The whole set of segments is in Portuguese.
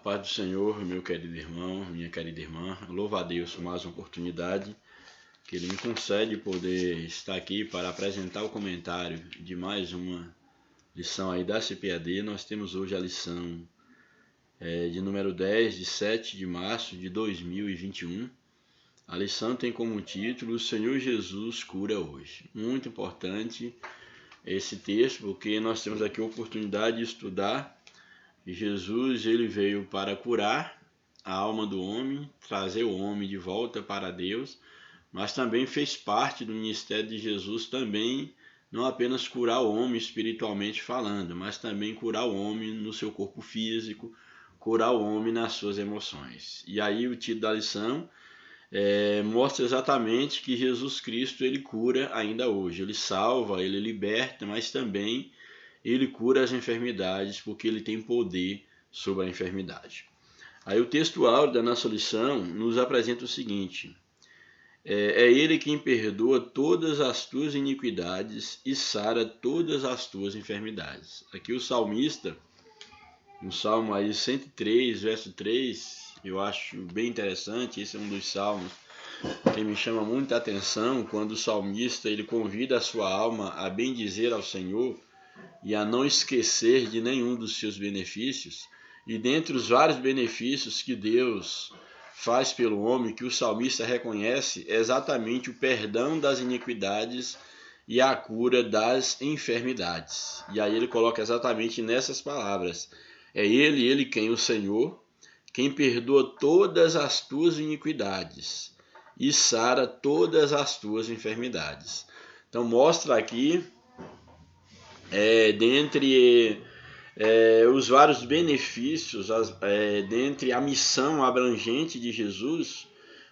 paz do Senhor, meu querido irmão, minha querida irmã. Louvo a Deus por mais uma oportunidade que Ele me concede poder estar aqui para apresentar o comentário de mais uma lição aí da CPAD. Nós temos hoje a lição de número 10, de 7 de março de 2021. A lição tem como título: O Senhor Jesus cura hoje. Muito importante esse texto, porque nós temos aqui a oportunidade de estudar. Jesus, ele veio para curar a alma do homem, trazer o homem de volta para Deus, mas também fez parte do ministério de Jesus também, não apenas curar o homem espiritualmente falando, mas também curar o homem no seu corpo físico, curar o homem nas suas emoções. E aí o título da lição mostra exatamente que Jesus Cristo, ele cura ainda hoje, ele salva, ele liberta, mas também ele cura as enfermidades, porque ele tem poder sobre a enfermidade. Aí o texto áureo da nossa lição nos apresenta o seguinte: é ele quem perdoa todas as tuas iniquidades e sara todas as tuas enfermidades. Aqui o salmista, no Salmo aí 103, verso 3, eu acho bem interessante. Esse é um dos salmos que me chama muita atenção, quando o salmista ele convida a sua alma a bendizer ao Senhor e a não esquecer de nenhum dos seus benefícios. E dentre os vários benefícios que Deus faz pelo homem, que o salmista reconhece, é exatamente o perdão das iniquidades e a cura das enfermidades. E aí ele coloca exatamente nessas palavras: é ele quem, o Senhor, quem perdoa todas as tuas iniquidades e sara todas as tuas enfermidades. Então mostra aqui, dentre os vários benefícios, dentre a missão abrangente de Jesus,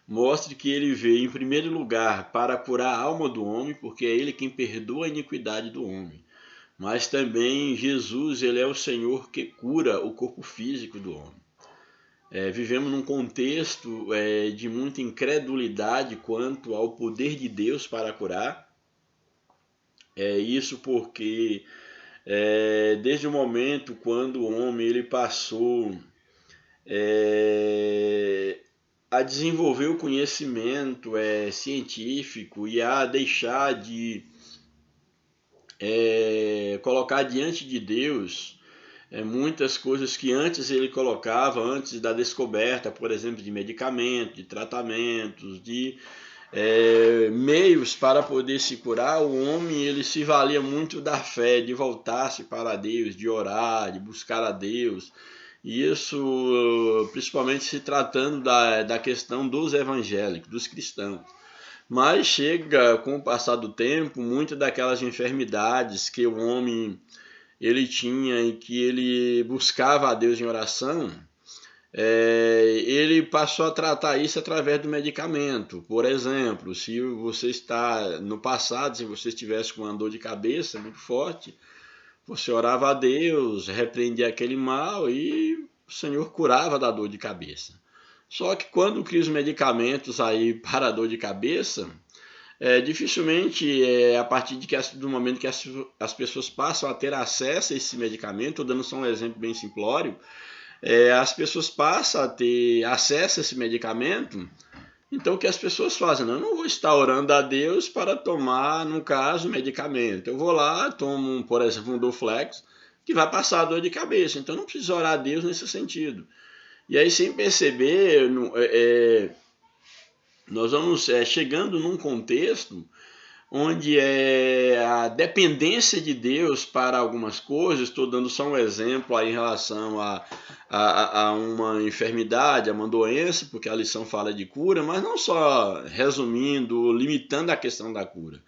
mostra que ele veio em primeiro lugar para curar a alma do homem, porque é ele quem perdoa a iniquidade do homem. Mas também Jesus, ele é o Senhor que cura o corpo físico do homem. Vivemos num contexto de muita incredulidade quanto ao poder de Deus para curar. Isso porque desde o momento quando o homem ele passou a desenvolver o conhecimento científico e a deixar de colocar diante de Deus muitas coisas que antes ele colocava, antes da descoberta, por exemplo, de medicamentos, de tratamentos, de meios para poder se curar, o homem ele se valia muito da fé, de voltar-se para Deus, de orar, de buscar a Deus. E isso principalmente se tratando da questão dos evangélicos, dos cristãos. Mas chega com o passar do tempo, muitas daquelas enfermidades que o homem ele tinha e que ele buscava a Deus em oração, ele passou a tratar isso através do medicamento. Por exemplo, se você está no passado, se você estivesse com uma dor de cabeça muito forte, você orava a Deus, repreendia aquele mal e o Senhor curava da dor de cabeça. Só que quando cria os medicamentos aí para a dor de cabeça, dificilmente a partir do momento que as pessoas passam a ter acesso a esse medicamento, estou dando só um exemplo bem simplório, as pessoas passam a ter acesso a esse medicamento. Então o que as pessoas fazem? Eu não vou estar orando a Deus para tomar, no caso, medicamento. Eu vou lá, tomo, por exemplo, um Dorflex, que vai passar a dor de cabeça. Então não preciso orar a Deus nesse sentido. E aí, sem perceber, nós vamos chegando num contexto onde a dependência de Deus para algumas coisas. Estou dando só um exemplo aí em relação a uma enfermidade, a uma doença, porque a lição fala de cura, mas não só resumindo, limitando a questão da cura.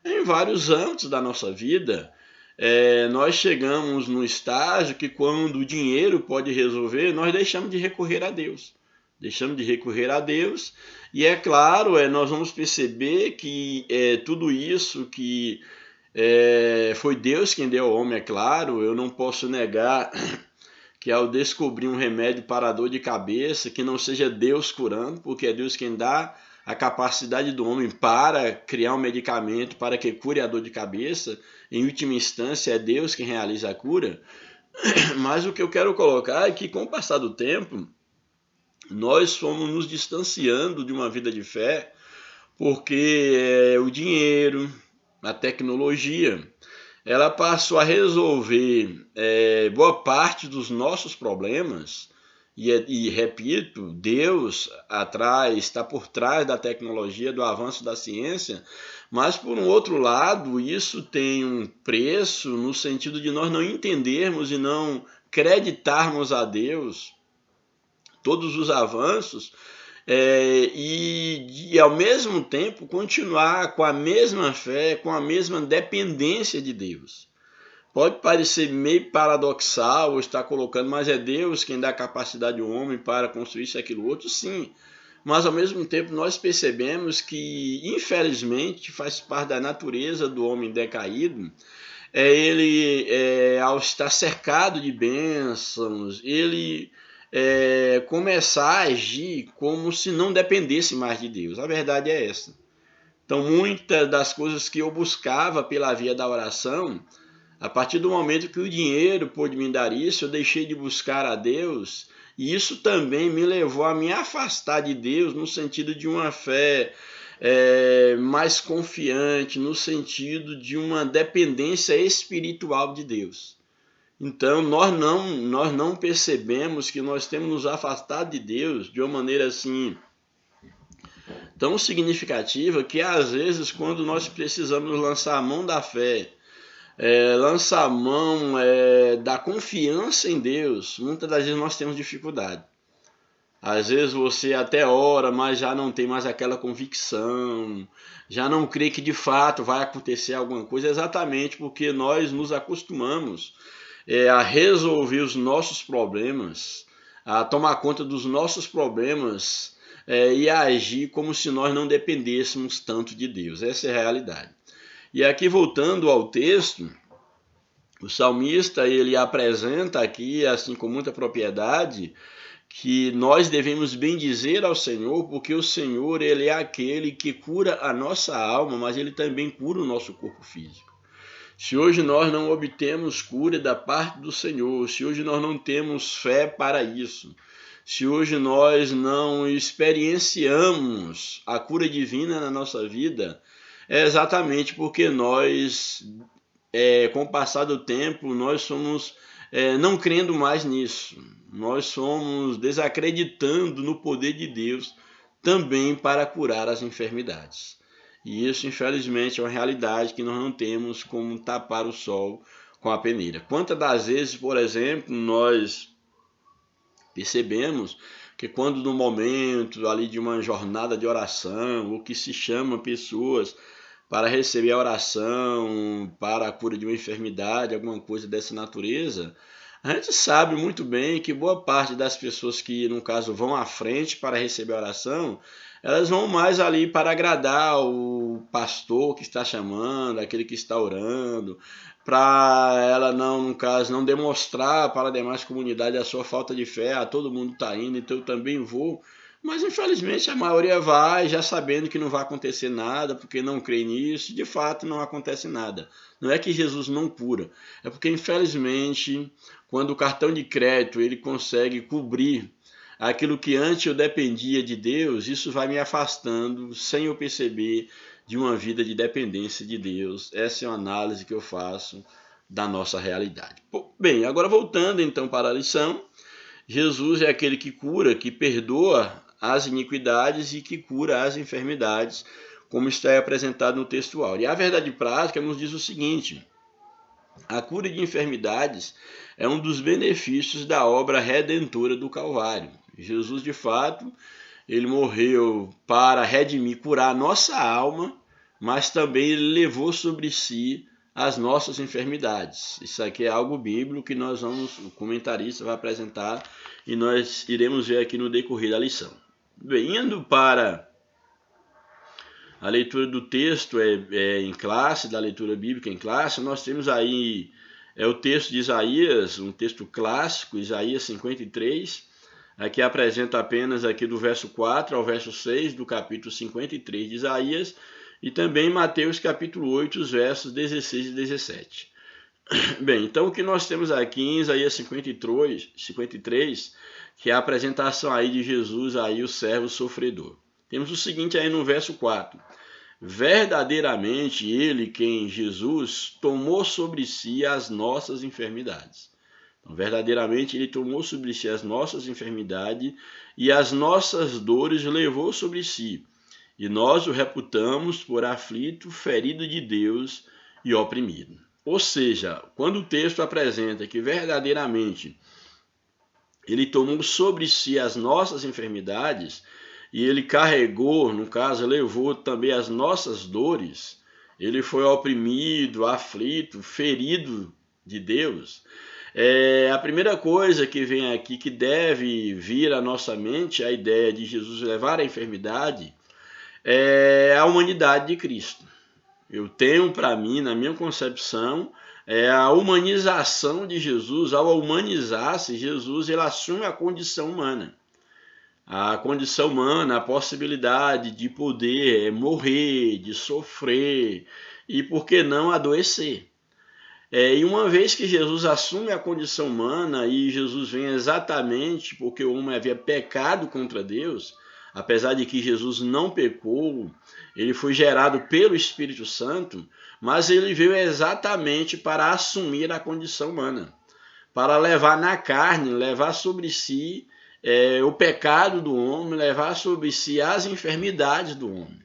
Em vários âmbitos da nossa vida, nós chegamos num estágio que, quando o dinheiro pode resolver, nós deixamos de recorrer a Deus. E é claro, nós vamos perceber que tudo isso que foi Deus quem deu ao homem, é claro. Eu não posso negar que ao descobrir um remédio para a dor de cabeça, que não seja Deus curando, porque é Deus quem dá a capacidade do homem para criar um medicamento para que cure a dor de cabeça. Em última instância, é Deus quem realiza a cura. Mas o que eu quero colocar é que, com o passar do tempo, nós fomos nos distanciando de uma vida de fé, porque o dinheiro, a tecnologia, ela passou a resolver boa parte dos nossos problemas. E repito, Deus está por trás da tecnologia, do avanço da ciência, mas por um outro lado, isso tem um preço no sentido de nós não entendermos e não creditarmos a Deus todos os avanços e ao mesmo tempo continuar com a mesma fé, com a mesma dependência de Deus. Pode parecer meio paradoxal estar colocando, mas é Deus quem dá a capacidade ao homem para construir isso e aquilo outro, sim. Mas ao mesmo tempo nós percebemos que, infelizmente, faz parte da natureza do homem decaído, ele, ao estar cercado de bênçãos, ele começar a agir como se não dependesse mais de Deus. A verdade é essa. Então, muitas das coisas que eu buscava pela via da oração, a partir do momento que o dinheiro pôde me dar isso, eu deixei de buscar a Deus, e isso também me levou a me afastar de Deus no sentido de uma fé mais confiante, no sentido de uma dependência espiritual de Deus. Então, nós não percebemos que nós temos nos afastado de Deus de uma maneira assim tão significativa que, às vezes, quando nós precisamos lançar a mão da fé, lançar a mão da confiança em Deus, muitas das vezes nós temos dificuldade. Às vezes você até ora, mas já não tem mais aquela convicção, já não crê que de fato vai acontecer alguma coisa, exatamente porque nós nos acostumamos a resolver os nossos problemas, a tomar conta dos nossos problemas e a agir como se nós não dependêssemos tanto de Deus. Essa é a realidade. E aqui, voltando ao texto, o salmista ele apresenta aqui, assim com muita propriedade, que nós devemos bendizer ao Senhor, porque o Senhor ele é aquele que cura a nossa alma, mas ele também cura o nosso corpo físico. Se hoje nós não obtemos cura da parte do Senhor, se hoje nós não temos fé para isso, se hoje nós não experienciamos a cura divina na nossa vida, é exatamente porque nós, com o passar do tempo, nós somos não crendo mais nisso. Nós somos desacreditando no poder de Deus também para curar as enfermidades. E isso, infelizmente, é uma realidade que nós não temos como tapar o sol com a peneira. Quantas das vezes, por exemplo, nós percebemos que quando no momento ali de uma jornada de oração, o que se chama pessoas para receber a oração, para a cura de uma enfermidade, alguma coisa dessa natureza, a gente sabe muito bem que boa parte das pessoas que, no caso, vão à frente para receber a oração, elas vão mais ali para agradar o pastor que está chamando, aquele que está orando, para ela não, no caso, não demonstrar para a demais comunidade a sua falta de fé, todo mundo está indo, então eu também vou. Mas infelizmente a maioria vai já sabendo que não vai acontecer nada, porque não crê nisso, e de fato não acontece nada. Não é que Jesus não cura, é porque infelizmente quando o cartão de crédito ele consegue cobrir aquilo que antes eu dependia de Deus, isso vai me afastando sem eu perceber de uma vida de dependência de Deus. Essa é uma análise que eu faço da nossa realidade. Bem, agora voltando então para a lição, Jesus é aquele que cura, que perdoa as iniquidades e que cura as enfermidades, como está apresentado no textual. E a verdade prática nos diz o seguinte: a cura de enfermidades é um dos benefícios da obra redentora do Calvário. Jesus, de fato, ele morreu para redimir, curar a nossa alma, mas também ele levou sobre si as nossas enfermidades. Isso aqui é algo bíblico que nós vamos, o comentarista vai apresentar e nós iremos ver aqui no decorrer da lição. Bem, indo para a leitura do texto em classe, da leitura bíblica em classe, nós temos aí o texto de Isaías, um texto clássico, Isaías 53, aqui apresenta apenas aqui do verso 4 ao verso 6 do capítulo 53 de Isaías, e também Mateus capítulo 8, os versos 16 e 17. Bem, então o que nós temos aqui em Isaías 53, que é a apresentação aí de Jesus, aí o servo sofredor. Temos o seguinte aí no verso 4. Verdadeiramente ele, quem Jesus, tomou sobre si as nossas enfermidades. Então, verdadeiramente ele tomou sobre si as nossas enfermidades e as nossas dores levou sobre si. E nós o reputamos por aflito, ferido de Deus e oprimido. Ou seja, quando o texto apresenta que verdadeiramente ele tomou sobre si as nossas enfermidades e ele carregou, no caso, levou também as nossas dores, ele foi oprimido, aflito, ferido de Deus. A primeira coisa que vem aqui, que deve vir à nossa mente, a ideia de Jesus levar a enfermidade, é a humanidade de Cristo. Eu tenho para mim, na minha concepção, a humanização de Jesus. Ao humanizar-se, Jesus ele assume a condição humana. A condição humana, a possibilidade de poder morrer, de sofrer e, por que não, adoecer. E uma vez que Jesus assume a condição humana e Jesus vem exatamente porque o homem havia pecado contra Deus, apesar de que Jesus não pecou, ele foi gerado pelo Espírito Santo, mas ele veio exatamente para assumir a condição humana, para levar na carne, levar sobre si o pecado do homem, levar sobre si as enfermidades do homem.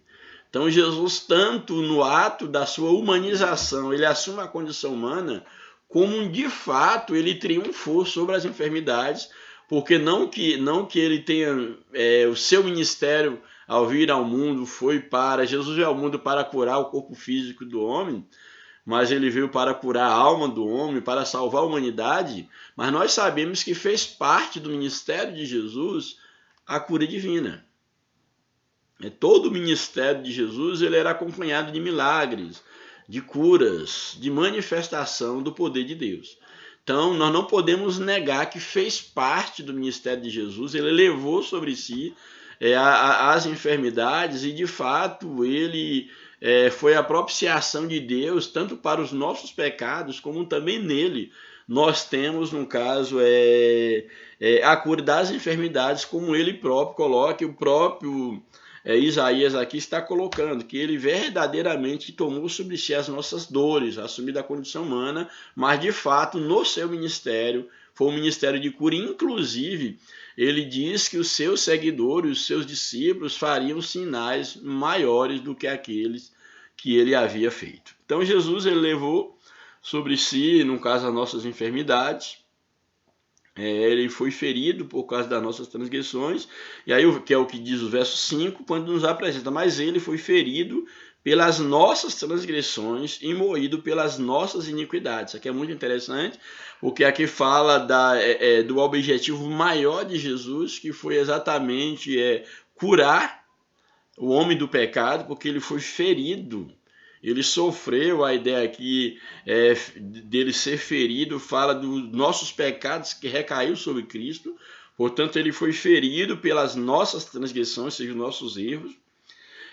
Então Jesus, tanto no ato da sua humanização, ele assume a condição humana, como de fato ele triunfou sobre as enfermidades, porque não que ele tenha o seu ministério ao vir ao mundo foi para, Jesus veio ao mundo para curar o corpo físico do homem, mas ele veio para curar a alma do homem, para salvar a humanidade, mas nós sabemos que fez parte do ministério de Jesus a cura divina. Todo o ministério de Jesus ele era acompanhado de milagres, de curas, de manifestação do poder de Deus. Então, nós não podemos negar que fez parte do ministério de Jesus, ele levou sobre si as enfermidades e, de fato, ele foi a propiciação de Deus, tanto para os nossos pecados, como também nele nós temos, no caso, a cura das enfermidades, como ele próprio coloca, o próprio Isaías aqui está colocando que ele verdadeiramente tomou sobre si as nossas dores, assumindo a condição humana, mas de fato no seu ministério foi um ministério de cura. Inclusive ele diz que os seus seguidores, os seus discípulos fariam sinais maiores do que aqueles que ele havia feito. Então Jesus ele levou sobre si, no caso, as nossas enfermidades. Ele foi ferido por causa das nossas transgressões, e aí que é o que diz o verso 5, quando nos apresenta, mas ele foi ferido pelas nossas transgressões e moído pelas nossas iniquidades. Isso aqui é muito interessante, porque aqui fala do objetivo maior de Jesus, que foi exatamente curar o homem do pecado, porque ele foi ferido. Ele sofreu, a ideia aqui dele ser ferido, fala dos nossos pecados que recaiu sobre Cristo. Portanto, ele foi ferido pelas nossas transgressões, ou seja, os nossos erros.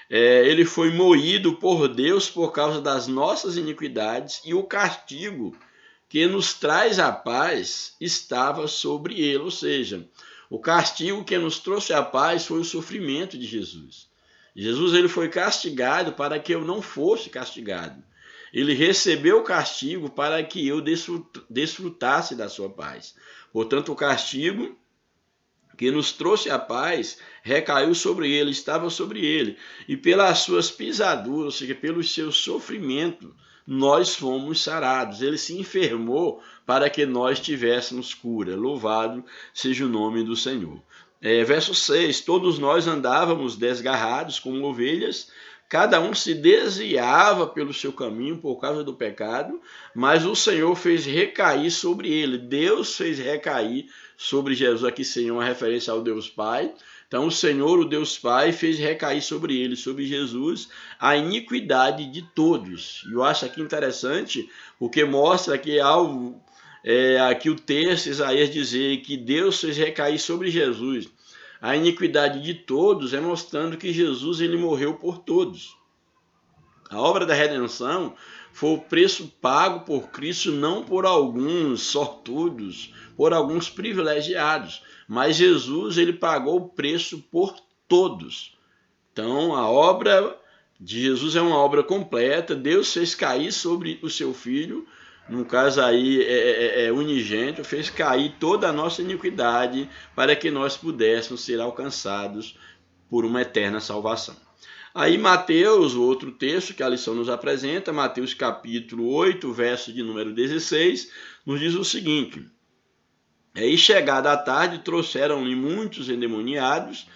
Ele foi moído por Deus por causa das nossas iniquidades, e o castigo que nos traz a paz estava sobre ele. Ou seja, o castigo que nos trouxe a paz foi o sofrimento de Jesus. Jesus ele foi castigado para que eu não fosse castigado. Ele recebeu o castigo para que eu desfrutasse da sua paz. Portanto, o castigo que nos trouxe a paz recaiu sobre ele, estava sobre ele. E pelas suas pisaduras, ou seja, pelo seu sofrimento, nós fomos sarados. Ele se enfermou para que nós tivéssemos cura. Louvado seja o nome do Senhor. Verso 6, todos nós andávamos desgarrados como ovelhas, cada um se desviava pelo seu caminho por causa do pecado, mas o Senhor fez recair sobre ele. Deus fez recair sobre Jesus. Aqui, Senhor, uma referência ao Deus Pai. Então, o Senhor, o Deus Pai, fez recair sobre ele, sobre Jesus, a iniquidade de todos. E eu acho aqui interessante, porque mostra que aqui o texto, Isaías dizer que Deus fez recair sobre Jesus a iniquidade de todos, mostrando que Jesus ele morreu por todos. A obra da redenção foi o preço pago por Cristo não por alguns sortudos, por alguns privilegiados, mas Jesus ele pagou o preço por todos. Então a obra de Jesus é uma obra completa. Deus fez cair sobre o seu Filho, no caso aí unigênito, fez cair toda a nossa iniquidade para que nós pudéssemos ser alcançados por uma eterna salvação. Aí Mateus, o outro texto que a lição nos apresenta, Mateus capítulo 8, verso de número 16, nos diz o seguinte: e chegada a tarde, trouxeram-lhe muitos endemoniados,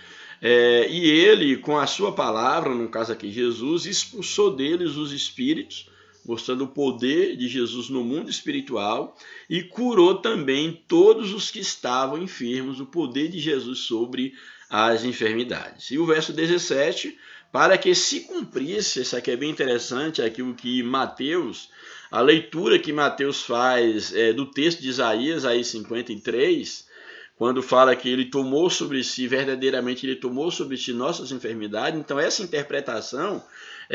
e ele, com a sua palavra, no caso aqui Jesus, expulsou deles os espíritos, mostrando o poder de Jesus no mundo espiritual, e curou também todos os que estavam enfermos, o poder de Jesus sobre as enfermidades. E o verso 17, para que se cumprisse, isso aqui é bem interessante, aquilo que Mateus, a leitura que Mateus faz do texto de Isaías, aí 53, quando fala que ele tomou sobre si, verdadeiramente ele tomou sobre si nossas enfermidades. Então essa interpretação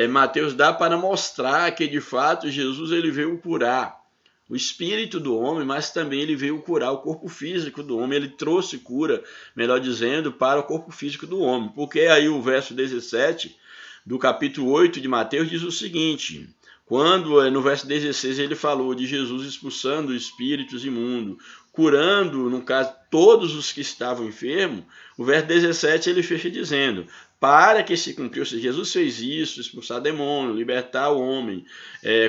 Mateus dá para mostrar que de fato Jesus ele veio curar o espírito do homem, mas também ele veio curar o corpo físico do homem. Ele trouxe cura, melhor dizendo, para o corpo físico do homem. Porque aí o verso 17 do capítulo 8 de Mateus diz o seguinte: quando no verso 16 ele falou de Jesus expulsando espíritos imundos, curando, no caso, todos os que estavam enfermos, o verso 17 ele fecha dizendo: para que se cumprisse, Jesus fez isso, expulsar demônio, libertar o homem,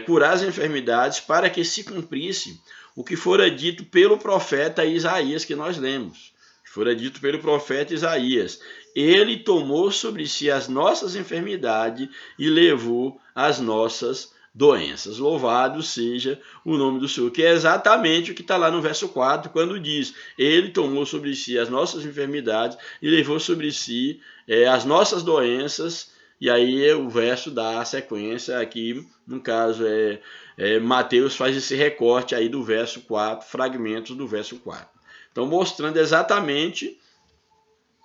curar as enfermidades, para que se cumprisse o que fora dito pelo profeta Isaías, que nós lemos. Fora dito pelo profeta Isaías: ele tomou sobre si as nossas enfermidades e levou as nossas doenças. Louvado seja o nome do Senhor, que é exatamente o que está lá no verso 4, quando diz: ele tomou sobre si as nossas enfermidades e levou sobre si as nossas doenças. E aí o verso dá a sequência aqui, no caso Mateus faz esse recorte aí do verso 4, fragmentos do verso 4. Então mostrando exatamente,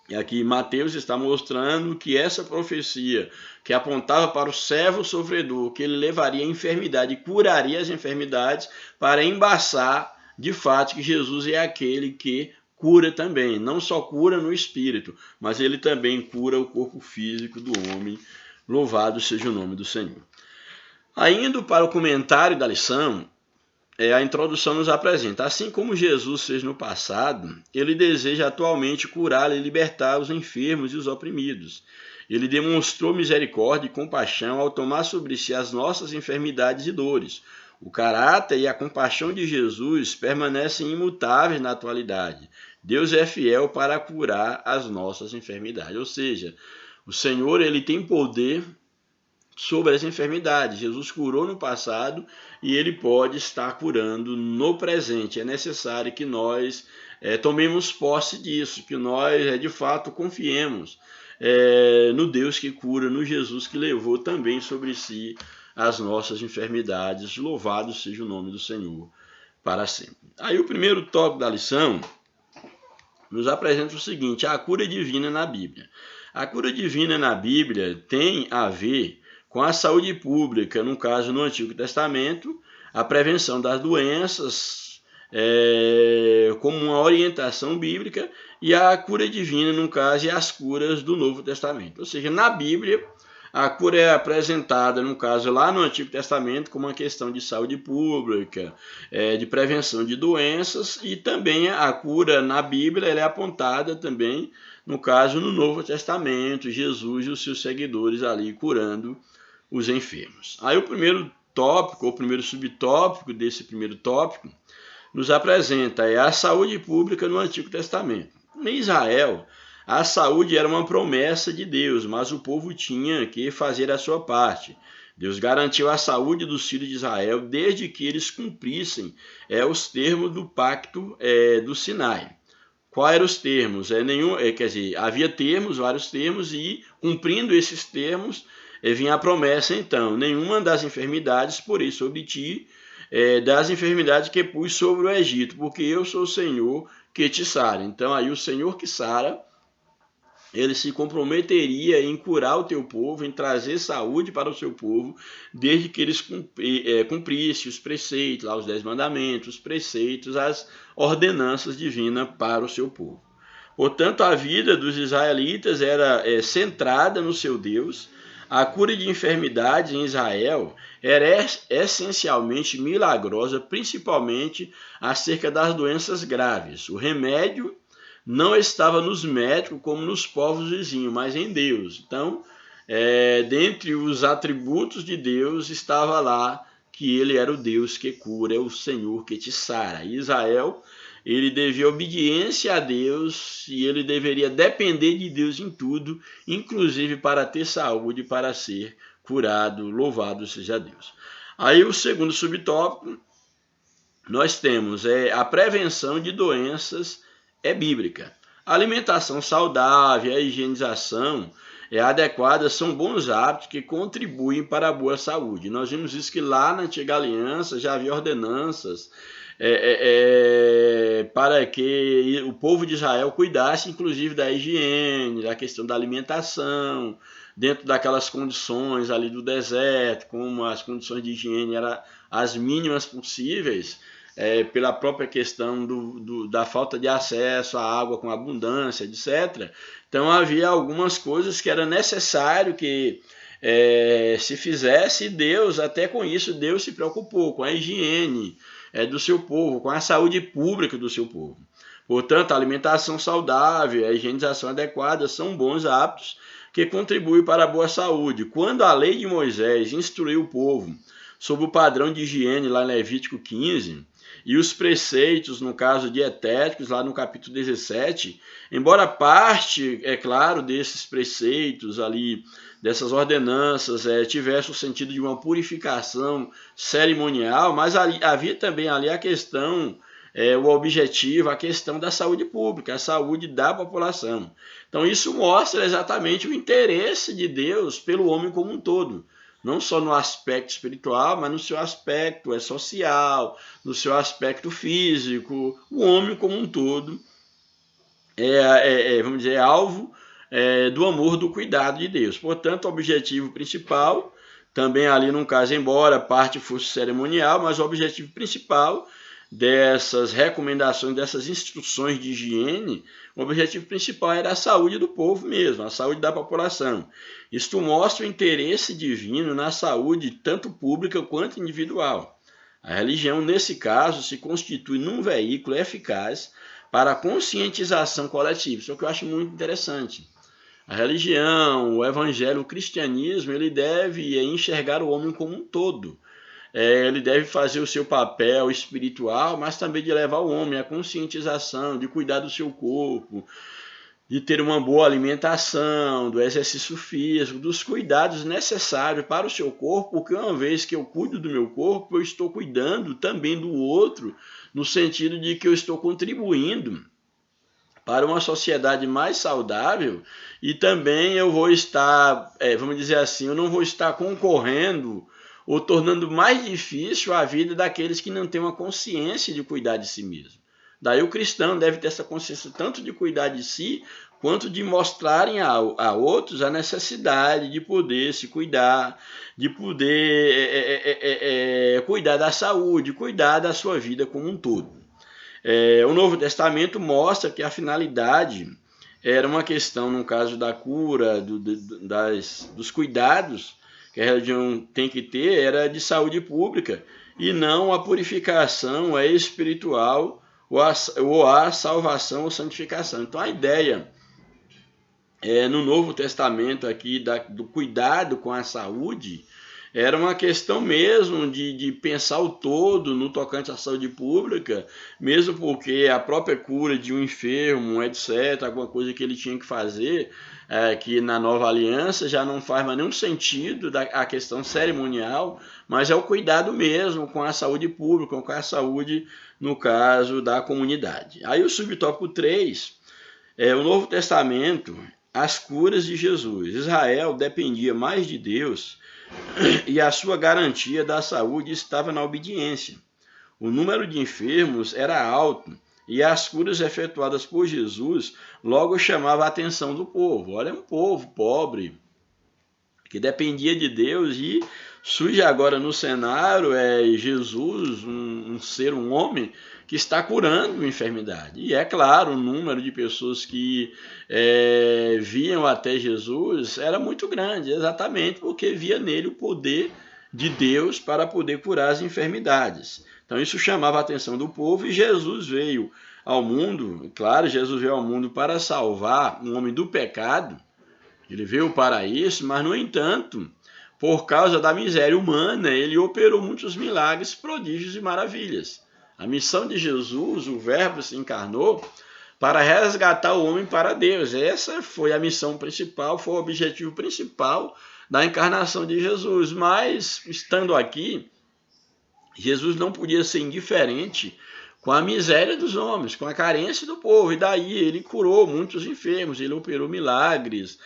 e aqui Mateus está mostrando que essa profecia que apontava para o servo sofredor, que ele levaria a enfermidade e curaria as enfermidades, para embaçar de fato que Jesus é aquele que cura também. Não só cura no espírito, mas ele também cura o corpo físico do homem. Louvado seja o nome do Senhor. Indo para o comentário da lição, a introdução nos apresenta: assim como Jesus fez no passado, ele deseja atualmente curar e libertar os enfermos e os oprimidos. Ele demonstrou misericórdia e compaixão ao tomar sobre si as nossas enfermidades e dores. O caráter e a compaixão de Jesus permanecem imutáveis na atualidade. Deus é fiel para curar as nossas enfermidades. Ou seja, o Senhor ele tem poder sobre as enfermidades. Jesus curou no passado e ele pode estar curando no presente. É necessário que nós tomemos posse disso, que nós de fato confiemos no Deus que cura, no Jesus que levou também sobre si as nossas enfermidades. Louvado seja o nome do Senhor para sempre. Aí o primeiro tópico da lição nos apresenta o seguinte: a cura divina na Bíblia. A cura divina na Bíblia tem a ver com a saúde pública, no caso no Antigo Testamento, a prevenção das doenças como uma orientação bíblica, e a cura divina, no caso, e as curas do Novo Testamento. Ou seja, na Bíblia, a cura é apresentada, no caso, lá no Antigo Testamento, como uma questão de saúde pública, de prevenção de doenças, e também a cura na Bíblia ela é apontada também, no caso, no Novo Testamento, Jesus e os seus seguidores ali curando os enfermos. Aí o primeiro tópico, ou o primeiro subtópico desse primeiro tópico, nos apresenta a saúde pública no Antigo Testamento. Em Israel, a saúde era uma promessa de Deus, mas o povo tinha que fazer a sua parte. Deus garantiu a saúde dos filhos de Israel desde que eles cumprissem os termos do pacto do Sinai. Quais eram os termos? Havia termos, vários termos, e cumprindo esses termos, vinha a promessa, então: nenhuma das enfermidades porei sobre ti, das enfermidades que pus sobre o Egito, porque eu sou o Senhor que te sara. Então aí o Senhor que sara ele se comprometeria em curar o teu povo, em trazer saúde para o seu povo, desde que eles cumprissem os preceitos, lá os 10 mandamentos, os preceitos, as ordenanças divinas para o seu povo. Portanto, a vida dos israelitas era centrada no seu Deus. A cura de enfermidades em Israel era essencialmente milagrosa, principalmente acerca das doenças graves. O remédio não estava nos médicos como nos povos vizinhos, mas em Deus. Então, dentre os atributos de Deus estava lá que ele era o Deus que cura, é o Senhor que te sara. Israel, ele devia obediência a Deus e ele deveria depender de Deus em tudo, inclusive para ter saúde, para ser curado. Louvado seja Deus. Aí o segundo subtópico, nós temos a prevenção de doenças bíblica. A alimentação saudável, a higienização adequada são bons hábitos que contribuem para a boa saúde. Nós vimos isso que lá na Antiga Aliança já havia ordenanças para que o povo de Israel cuidasse, inclusive, da higiene, da questão da alimentação, dentro daquelas condições ali do deserto, como as condições de higiene eram as mínimas possíveis, pela própria questão da falta de acesso à água com abundância, etc. Então havia algumas coisas que era necessário que se fizesse, e Deus, até com isso, Deus se preocupou com a higiene do seu povo, com a saúde pública do seu povo. Portanto, a alimentação saudável, a higienização adequada são bons hábitos que contribuem para a boa saúde. Quando a lei de Moisés instruiu o povo sobre o padrão de higiene lá em Levítico 15, e os preceitos, no caso dietéticos, lá no capítulo 17, embora parte, é claro, desses preceitos ali, dessas ordenanças, tivesse o sentido de uma purificação cerimonial, mas havia também ali a questão, o objetivo, a questão da saúde pública, a saúde da população. Então isso mostra exatamente o interesse de Deus pelo homem como um todo. Não só no aspecto espiritual, mas no seu aspecto social, no seu aspecto físico. O homem como um todo vamos dizer, alvo do amor, do cuidado de Deus. Portanto, o objetivo principal, também ali no caso, embora parte fosse cerimonial, mas o objetivo principal dessas recomendações, dessas instruções de higiene, o objetivo principal era a saúde do povo mesmo, a saúde da população. Isto mostra o interesse divino na saúde, tanto pública quanto individual. A religião, nesse caso, se constitui num veículo eficaz para a conscientização coletiva. Isso é o que eu acho muito interessante. A religião, o evangelho, o cristianismo, ele deve enxergar o homem como um todo. Ele deve fazer o seu papel espiritual, mas também de levar o homem à conscientização, de cuidar do seu corpo, de ter uma boa alimentação, do exercício físico, dos cuidados necessários para o seu corpo, porque uma vez que eu cuido do meu corpo, eu estou cuidando também do outro, no sentido de que eu estou contribuindo para uma sociedade mais saudável e também eu vou estar, vamos dizer assim, eu não vou estar concorrendo ou tornando mais difícil a vida daqueles que não têm uma consciência de cuidar de si mesmo. Daí o cristão deve ter essa consciência tanto de cuidar de si, quanto de mostrarem a outros a necessidade de poder se cuidar, de poder cuidar da saúde, cuidar da sua vida como um todo. O Novo Testamento mostra que a finalidade era uma questão, no caso da cura, dos cuidados que a religião tem que ter, era de saúde pública, e não a purificação espiritual ou a salvação ou santificação. Então a ideia no Novo Testamento aqui do cuidado com a saúde era uma questão mesmo de pensar o todo no tocante à saúde pública, mesmo porque a própria cura de um enfermo, etc., alguma coisa que ele tinha que fazer, que na Nova Aliança já não faz mais nenhum sentido a questão cerimonial, mas é o cuidado mesmo com a saúde pública, com a saúde, no caso, da comunidade. Aí o subtópico 3, o Novo Testamento, as curas de Jesus. Israel dependia mais de Deus e a sua garantia da saúde estava na obediência. O número de enfermos era alto E as curas efetuadas por Jesus logo chamavam a atenção do povo. Olha, um povo pobre, que dependia de Deus, e surge agora no cenário Jesus, um homem que está curando enfermidade. E é claro, o número de pessoas que viam até Jesus era muito grande, exatamente porque via nele o poder de Deus para poder curar as enfermidades. Então isso chamava a atenção do povo, e Jesus veio ao mundo, claro, Jesus veio ao mundo para salvar um homem do pecado. Ele veio para isso, mas, no entanto, por causa da miséria humana, ele operou muitos milagres, prodígios e maravilhas. A missão de Jesus, o Verbo se encarnou para resgatar o homem para Deus. Essa foi a missão principal, foi o objetivo principal da encarnação de Jesus. Mas, estando aqui, Jesus não podia ser indiferente com a miséria dos homens, com a carência do povo, e daí ele curou muitos enfermos, ele operou milagres,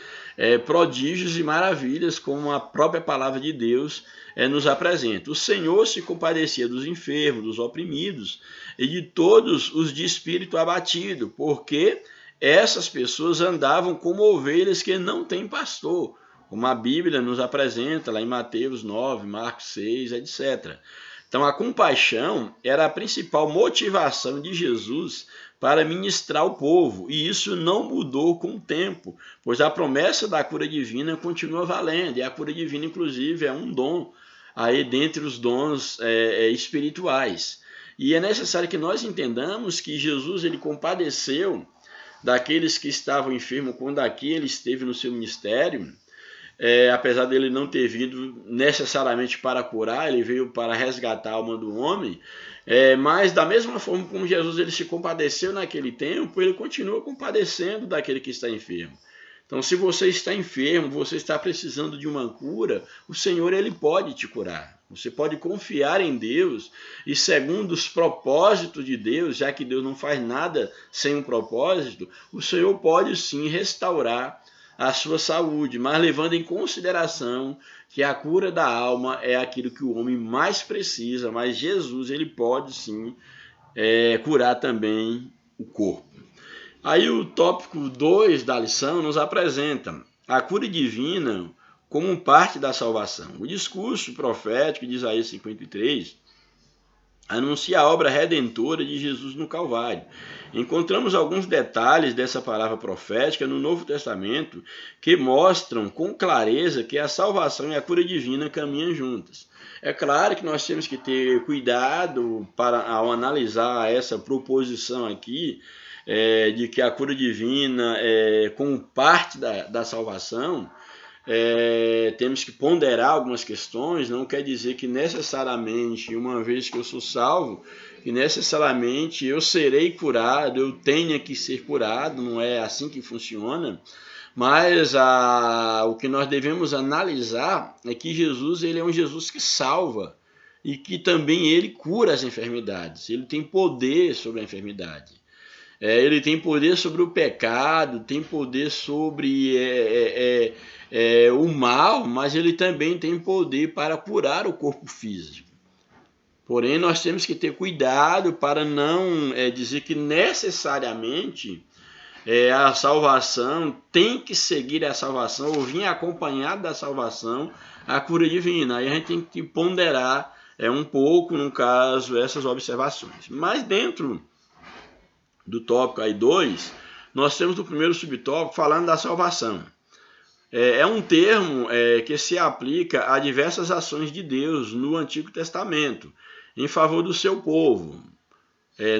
prodígios e maravilhas, como a própria palavra de Deus nos apresenta. O Senhor se compadecia dos enfermos, dos oprimidos e de todos os de espírito abatido, porque essas pessoas andavam como ovelhas que não têm pastor, como a Bíblia nos apresenta lá em Mateus 9, Marcos 6, etc. Então, a compaixão era a principal motivação de Jesus para ministrar ao povo, e isso não mudou com o tempo, pois a promessa da cura divina continua valendo, e a cura divina, inclusive, é um dom aí dentre os dons espirituais. E é necessário que nós entendamos que Jesus ele compadeceu daqueles que estavam enfermos quando aqui ele esteve no seu ministério. Apesar dele não ter vindo necessariamente para curar, ele veio para resgatar a alma do homem, mas da mesma forma como Jesus ele se compadeceu naquele tempo, ele continua compadecendo daquele que está enfermo. Então, se você está enfermo, você está precisando de uma cura, o Senhor ele pode te curar. Você pode confiar em Deus e, segundo os propósitos de Deus, já que Deus não faz nada sem um propósito, o Senhor pode sim restaurar a sua saúde, mas levando em consideração que a cura da alma é aquilo que o homem mais precisa, mas Jesus ele pode sim curar também o corpo. Aí o tópico 2 da lição nos apresenta a cura divina como parte da salvação. O discurso profético de Isaías 53 anuncia a obra redentora de Jesus no Calvário. Encontramos alguns detalhes dessa palavra profética no Novo Testamento que mostram com clareza que a salvação e a cura divina caminham juntas. É claro que nós temos que ter cuidado ao analisar essa proposição aqui, de que a cura divina é como parte da salvação. Temos que ponderar algumas questões. Não quer dizer que necessariamente, uma vez que eu sou salvo, que necessariamente eu serei curado, eu tenha que ser curado, não é assim que funciona. Mas o que nós devemos analisar é que Jesus ele é um Jesus que salva e que também ele cura as enfermidades. Ele tem poder sobre a enfermidade. Ele tem poder sobre o pecado, tem poder sobre o mal, mas ele também tem poder para curar o corpo físico. Porém, nós temos que ter cuidado para não dizer que necessariamente a salvação tem que seguir a salvação ou vir acompanhado da salvação a cura divina. Aí a gente tem que ponderar um pouco, no caso, essas observações. Mas dentro do tópico aí 2, nós temos o primeiro subtópico falando da salvação. É um termo que se aplica a diversas ações de Deus no Antigo Testamento, em favor do seu povo.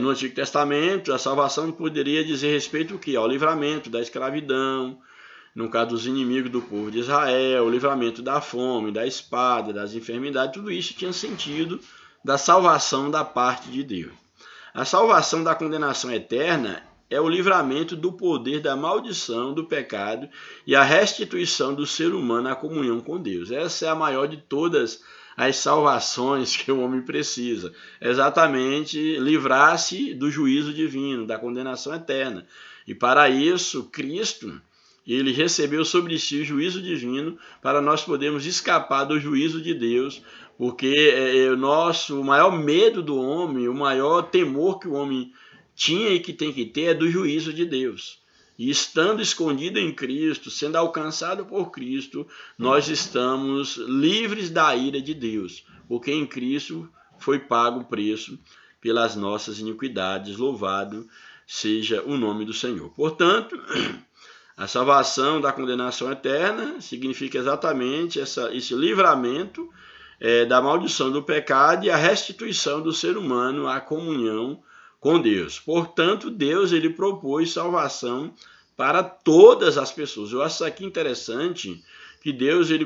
No Antigo Testamento, a salvação poderia dizer respeito ao livramento da escravidão, no caso dos inimigos do povo de Israel, o livramento da fome, da espada, das enfermidades, tudo isso tinha sentido da salvação da parte de Deus. A salvação da condenação eterna é o livramento do poder da maldição, do pecado e a restituição do ser humano à comunhão com Deus. Essa é a maior de todas as salvações que o homem precisa. Exatamente livrar-se do juízo divino, da condenação eterna. E para isso, Cristo, ele recebeu sobre si o juízo divino para nós podermos escapar do juízo de Deus, porque o maior medo do homem, o maior temor que o homem tinha e que tem que ter é do juízo de Deus. E estando escondido em Cristo, sendo alcançado por Cristo, nós estamos livres da ira de Deus, porque em Cristo foi pago o preço pelas nossas iniquidades. Louvado seja o nome do Senhor. Portanto, a salvação da condenação eterna significa exatamente esse livramento da maldição do pecado e a restituição do ser humano à comunhão com Deus. Portanto, Deus ele propôs salvação para todas as pessoas. Eu acho isso aqui interessante, que Deus ele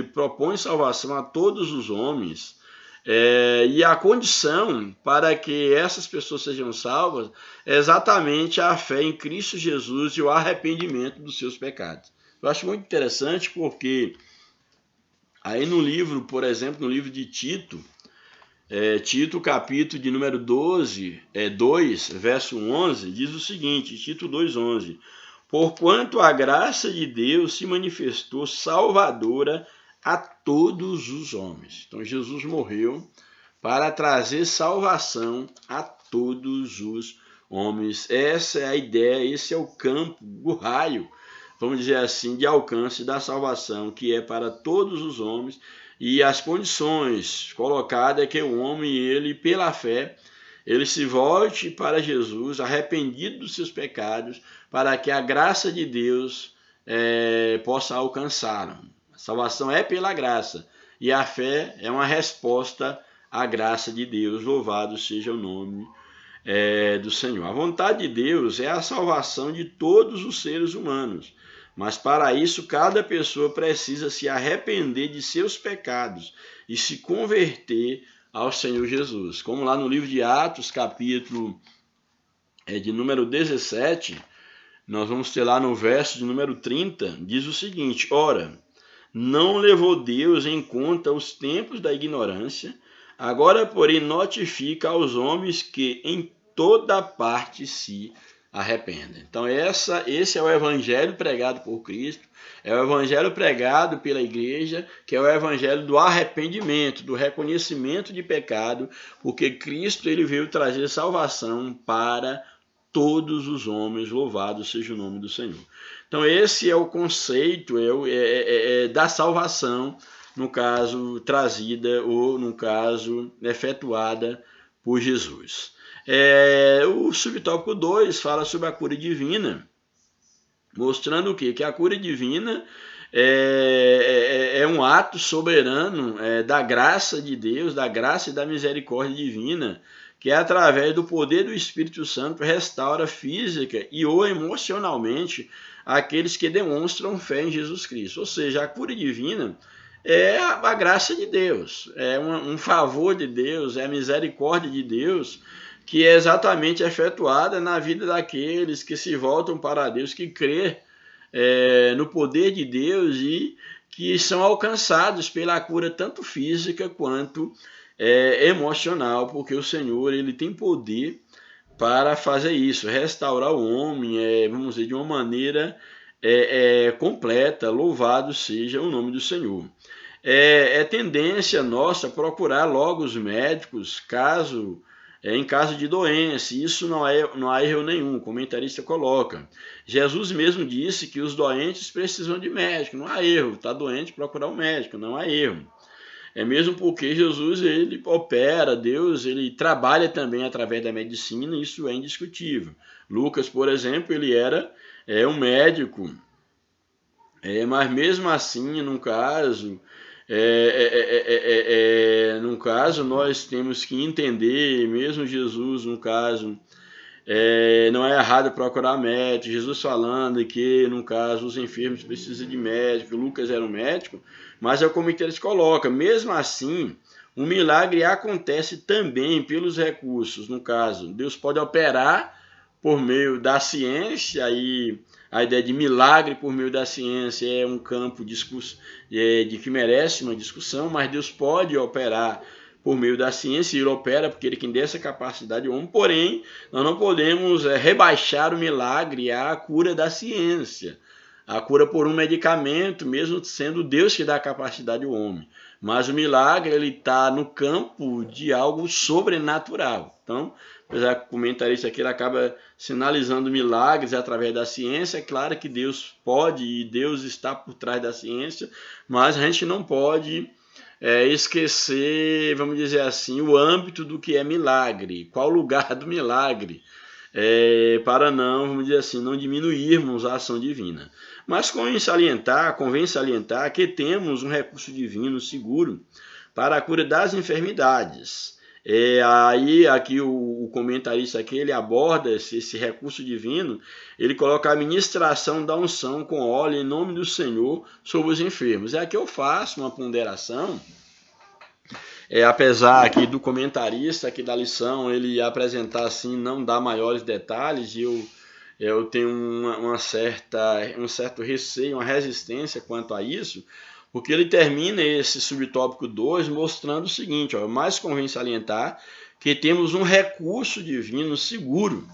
propõe salvação a todos os homens, e a condição para que essas pessoas sejam salvas é exatamente a fé em Cristo Jesus e o arrependimento dos seus pecados. Eu acho muito interessante porque aí no livro, por exemplo, no livro de Tito, Tito, capítulo de número 2, verso 11, diz o seguinte, Tito 2,11: porquanto a graça de Deus se manifestou salvadora a todos os homens. Então Jesus morreu para trazer salvação a todos os homens. Essa é a ideia, esse é o campo, o raio, vamos dizer assim, de alcance da salvação, que é para todos os homens. E as condições colocadas é que o homem, ele pela fé, ele se volte para Jesus, arrependido dos seus pecados, para que a graça de Deus possa alcançá-lo. A salvação é pela graça, e a fé é uma resposta à graça de Deus. Louvado seja o nome do Senhor. A vontade de Deus é a salvação de todos os seres humanos. Mas para isso, cada pessoa precisa se arrepender de seus pecados e se converter ao Senhor Jesus. Como lá no livro de Atos, capítulo de número 17, nós vamos ter lá no verso de número 30, diz o seguinte: ora, não levou Deus em conta os tempos da ignorância, agora, porém, notifica aos homens que em toda parte se arrependem. Então esse é o evangelho pregado por Cristo, é o evangelho pregado pela igreja, que é o evangelho do arrependimento, do reconhecimento de pecado, porque Cristo ele veio trazer salvação para todos os homens. Louvado seja o nome do Senhor. Então esse é o conceito da salvação, no caso trazida ou no caso efetuada por Jesus. O subtópico 2 fala sobre a cura divina, mostrando o quê? Que a cura divina é um ato soberano da graça de Deus, da graça e da misericórdia divina, que através do poder do Espírito Santo restaura física e ou emocionalmente aqueles que demonstram fé em Jesus Cristo. Ou seja, a cura divina é a graça de Deus, é um favor de Deus, é a misericórdia de Deus, que é exatamente efetuada na vida daqueles que se voltam para Deus, que crê no poder de Deus e que são alcançados pela cura tanto física quanto emocional, porque o Senhor ele tem poder para fazer isso, restaurar o homem, vamos dizer, de uma maneira completa. Louvado seja o nome do Senhor. É tendência nossa procurar logo os médicos em caso de doença. Isso não há erro nenhum, o comentarista coloca. Jesus mesmo disse que os doentes precisam de médico, não há erro. Está doente, procurar um médico, não há erro. Mesmo porque Jesus ele opera, Deus ele trabalha também através da medicina, isso é indiscutível. Lucas, por exemplo, ele era um médico, mas mesmo assim, num caso, nós temos que entender, mesmo Jesus, no caso, não é errado procurar médico. Jesus falando que, no caso, os enfermos precisam de médico, Lucas era um médico, mas é como eles colocam, mesmo assim, um milagre acontece também pelos recursos. No caso, Deus pode operar por meio da ciência, e a ideia de milagre por meio da ciência é um campo de que merece uma discussão, mas Deus pode operar por meio da ciência, e ele opera porque ele tem dessa capacidade ao homem. Porém, nós não podemos rebaixar o milagre à cura da ciência, a cura por um medicamento, mesmo sendo Deus que dá a capacidade ao homem. Mas o milagre ele está no campo de algo sobrenatural. Então, apesar que o comentarista aqui ele acaba sinalizando milagres através da ciência. É claro que Deus pode e Deus está por trás da ciência, mas a gente não pode esquecer, vamos dizer assim, o âmbito do que é milagre, qual o lugar do milagre, para não, vamos dizer assim, não diminuirmos a ação divina. Mas convém salientar que temos um recurso divino seguro para a cura das enfermidades. Aí aqui o comentarista aqui, ele aborda esse recurso divino, ele coloca a ministração da unção com óleo em nome do Senhor sobre os enfermos. Aqui eu faço uma ponderação, apesar aqui do comentarista aqui da lição, ele apresentar assim, não dar maiores detalhes, e eu tenho um certo receio, uma resistência quanto a isso, porque ele termina esse subtópico 2 mostrando o seguinte, mais convém salientar que temos um recurso divino seguro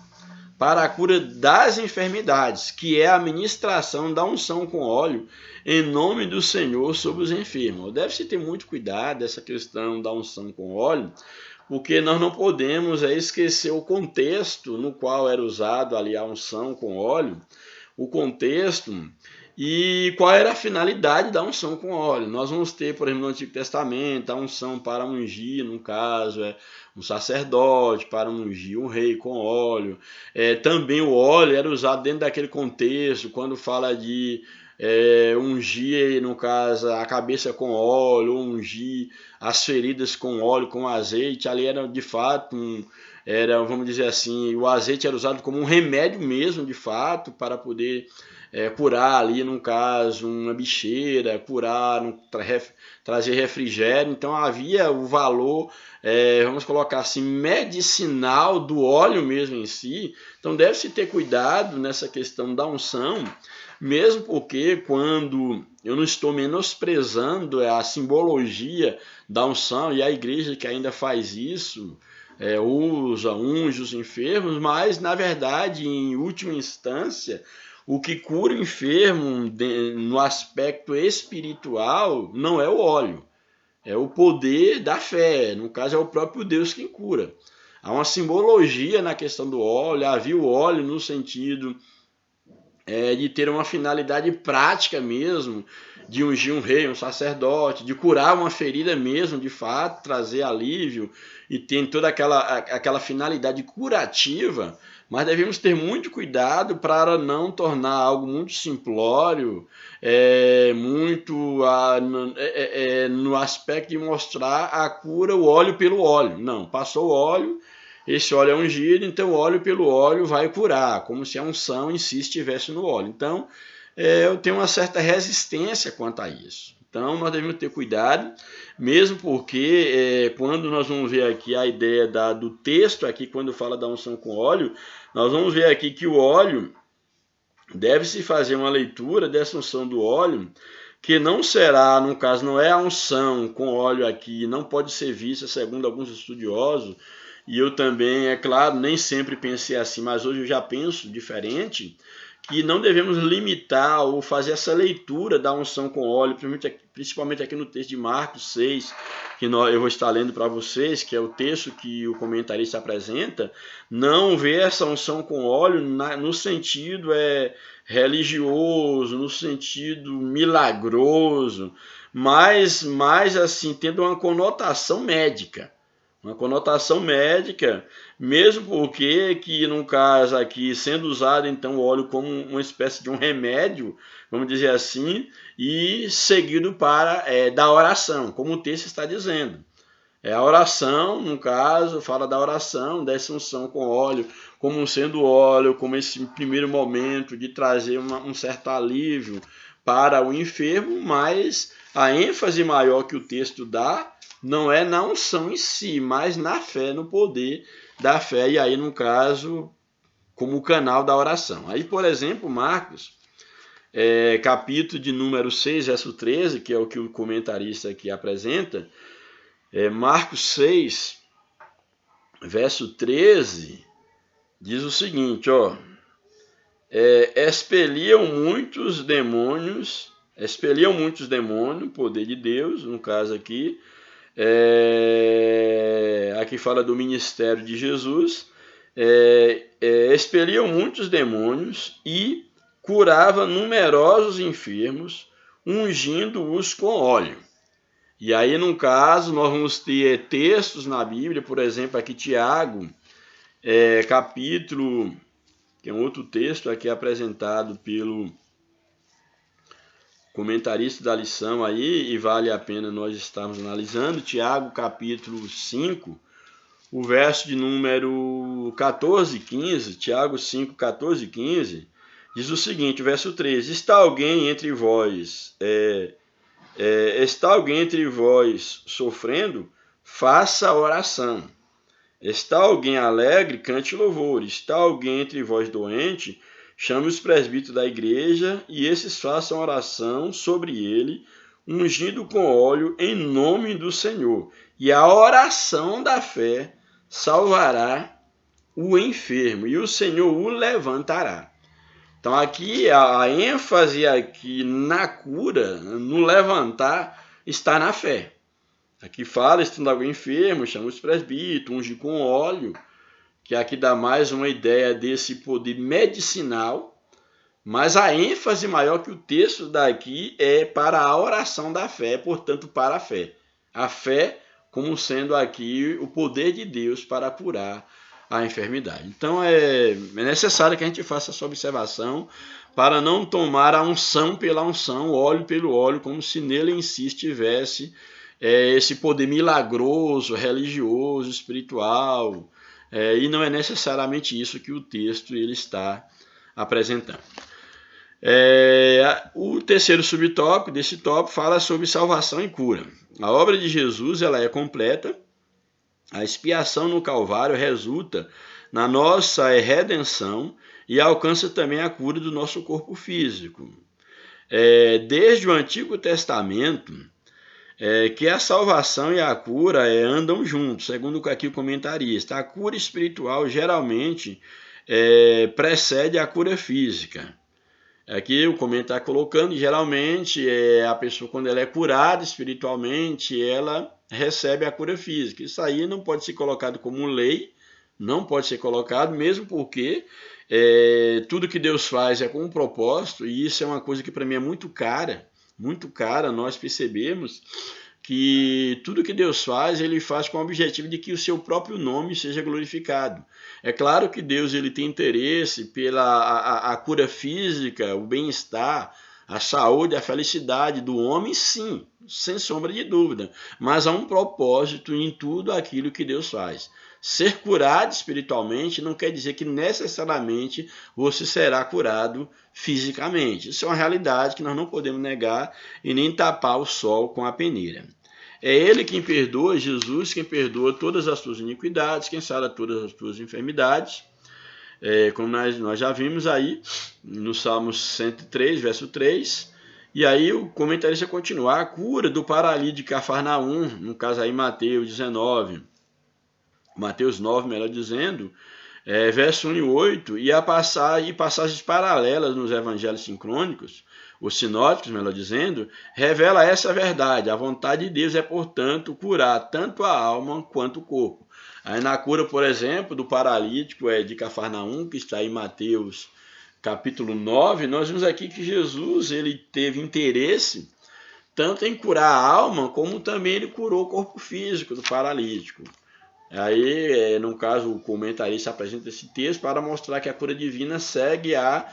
para a cura das enfermidades, que é a ministração da unção com óleo em nome do Senhor sobre os enfermos. Deve-se ter muito cuidado dessa questão da unção com óleo, porque nós não podemos esquecer o contexto no qual era usado ali a unção com óleo, o contexto e qual era a finalidade da unção com óleo. Nós vamos ter, por exemplo, no Antigo Testamento, a unção para ungir, no caso, um sacerdote, para ungir um rei com óleo. Também o óleo era usado dentro daquele contexto, quando fala de ungir, no caso, a cabeça com óleo, ou ungir as feridas com óleo, com azeite. Ali era, de fato, vamos dizer assim, o azeite era usado como um remédio mesmo, de fato, para poder curar ali, no caso, uma bicheira, curar, trazer refrigério. Então havia o valor, vamos colocar assim, medicinal do óleo mesmo em si. Então deve-se ter cuidado nessa questão da unção, mesmo porque quando eu não estou menosprezando a simbologia da unção, e a igreja que ainda faz isso, unge os enfermos, mas na verdade, em última instância, o que cura o enfermo no aspecto espiritual não é o óleo, é o poder da fé, no caso é o próprio Deus quem cura. Há uma simbologia na questão do óleo, havia o óleo no sentido de ter uma finalidade prática mesmo, de ungir um rei, um sacerdote, de curar uma ferida mesmo, de fato, trazer alívio, e tem toda aquela finalidade curativa, mas devemos ter muito cuidado para não tornar algo muito simplório, no aspecto de mostrar a cura, o óleo pelo óleo. Não, passou o óleo, esse óleo é ungido, então o óleo pelo óleo vai curar, como se a unção em si estivesse no óleo. Então, eu tenho uma certa resistência quanto a isso. Então, nós devemos ter cuidado, mesmo porque quando nós vamos ver aqui a ideia do texto, aqui quando fala da unção com óleo, nós vamos ver aqui que o óleo, deve-se fazer uma leitura dessa unção do óleo, que não será, no caso, não é a unção com óleo aqui, não pode ser vista, segundo alguns estudiosos, e eu também, é claro, nem sempre pensei assim, mas hoje eu já penso diferente, que não devemos limitar ou fazer essa leitura da unção com óleo, principalmente aqui no texto de Marcos 6, que eu vou estar lendo para vocês, que é o texto que o comentarista apresenta, não ver essa unção com óleo no sentido religioso, no sentido milagroso, mas assim, tendo uma conotação médica. Uma conotação médica, mesmo porque que no caso aqui, sendo usado então o óleo como uma espécie de um remédio, vamos dizer assim, e seguido para da oração, como o texto está dizendo. A oração, no caso, fala da oração, dessa unção com óleo, como sendo óleo, como esse primeiro momento de trazer um certo alívio para o enfermo, mas a ênfase maior que o texto dá não é na unção em si, mas na fé, no poder da fé, e aí, no caso, como o canal da oração. Aí, por exemplo, Marcos, capítulo de número 6, verso 13, que é o que o comentarista aqui apresenta, Marcos 6, verso 13, diz o seguinte, expeliam muitos demônios, poder de Deus, no caso aqui, aqui fala do ministério de Jesus, expeliam muitos demônios e curava numerosos enfermos, ungindo-os com óleo. E aí, no caso, nós vamos ter textos na Bíblia, por exemplo, aqui Tiago, capítulo, que é um outro texto aqui apresentado pelo comentarista da lição aí, e vale a pena nós estarmos analisando, Tiago, capítulo 5, o verso de número 14 e 15, Tiago 5, 14 e 15, diz o seguinte, verso 13, está alguém entre vós sofrendo? Faça oração. Está alguém alegre? Cante louvor. Está alguém entre vós doente? Chame os presbíteros da igreja e esses façam oração sobre ele, ungindo com óleo em nome do Senhor. E a oração da fé salvará o enfermo e o Senhor o levantará. Então aqui a ênfase aqui na cura, no levantar, está na fé. Aqui fala, estando alguém enfermo, chama os presbíteros, unge com óleo, que aqui dá mais uma ideia desse poder medicinal, mas a ênfase maior que o texto daqui é para a oração da fé, portanto para a fé. A fé como sendo aqui o poder de Deus para curar a enfermidade. Então é necessário que a gente faça essa observação para não tomar a unção pela unção, o óleo pelo óleo, como se nele em si estivesse esse poder milagroso, religioso, espiritual, e não é necessariamente isso que o texto ele está apresentando. O terceiro subtópico desse tópico fala sobre salvação e cura. A obra de Jesus ela é completa, a expiação no Calvário resulta na nossa redenção e alcança também a cura do nosso corpo físico. Desde o Antigo Testamento, que a salvação e a cura andam juntos, segundo aqui o comentarista. A cura espiritual geralmente precede a cura física. Aqui o comentário está colocando, geralmente a pessoa quando ela é curada espiritualmente, ela recebe a cura física. Isso aí não pode ser colocado como lei, não pode ser colocado, mesmo porque tudo que Deus faz é com um propósito, e isso é uma coisa que para mim é muito cara, nós percebemos que tudo que Deus faz, ele faz com o objetivo de que o seu próprio nome seja glorificado. É claro que Deus ele tem interesse pela a cura física, o bem-estar, a saúde, a felicidade do homem, sim, sem sombra de dúvida. Mas há um propósito em tudo aquilo que Deus faz. Ser curado espiritualmente não quer dizer que necessariamente você será curado fisicamente. Isso é uma realidade que nós não podemos negar e nem tapar o sol com a peneira. É Ele quem perdoa, Jesus quem perdoa todas as tuas iniquidades, quem sara todas as tuas enfermidades. Como nós já vimos aí no Salmo 103, verso 3. E aí o comentarista continua, a cura do paralítico de Cafarnaum, no caso aí Mateus 19, Mateus 9, melhor dizendo, verso 1 e 8, e passagens paralelas nos evangelhos sincrônicos, os sinóticos, melhor dizendo, revela essa verdade. A vontade de Deus é, portanto, curar tanto a alma quanto o corpo. Aí na cura, por exemplo, do paralítico de Cafarnaum, que está em Mateus capítulo 9, nós vimos aqui que Jesus ele teve interesse tanto em curar a alma, como também ele curou o corpo físico do paralítico. Aí, no caso, o comentarista apresenta esse texto para mostrar que a cura divina segue a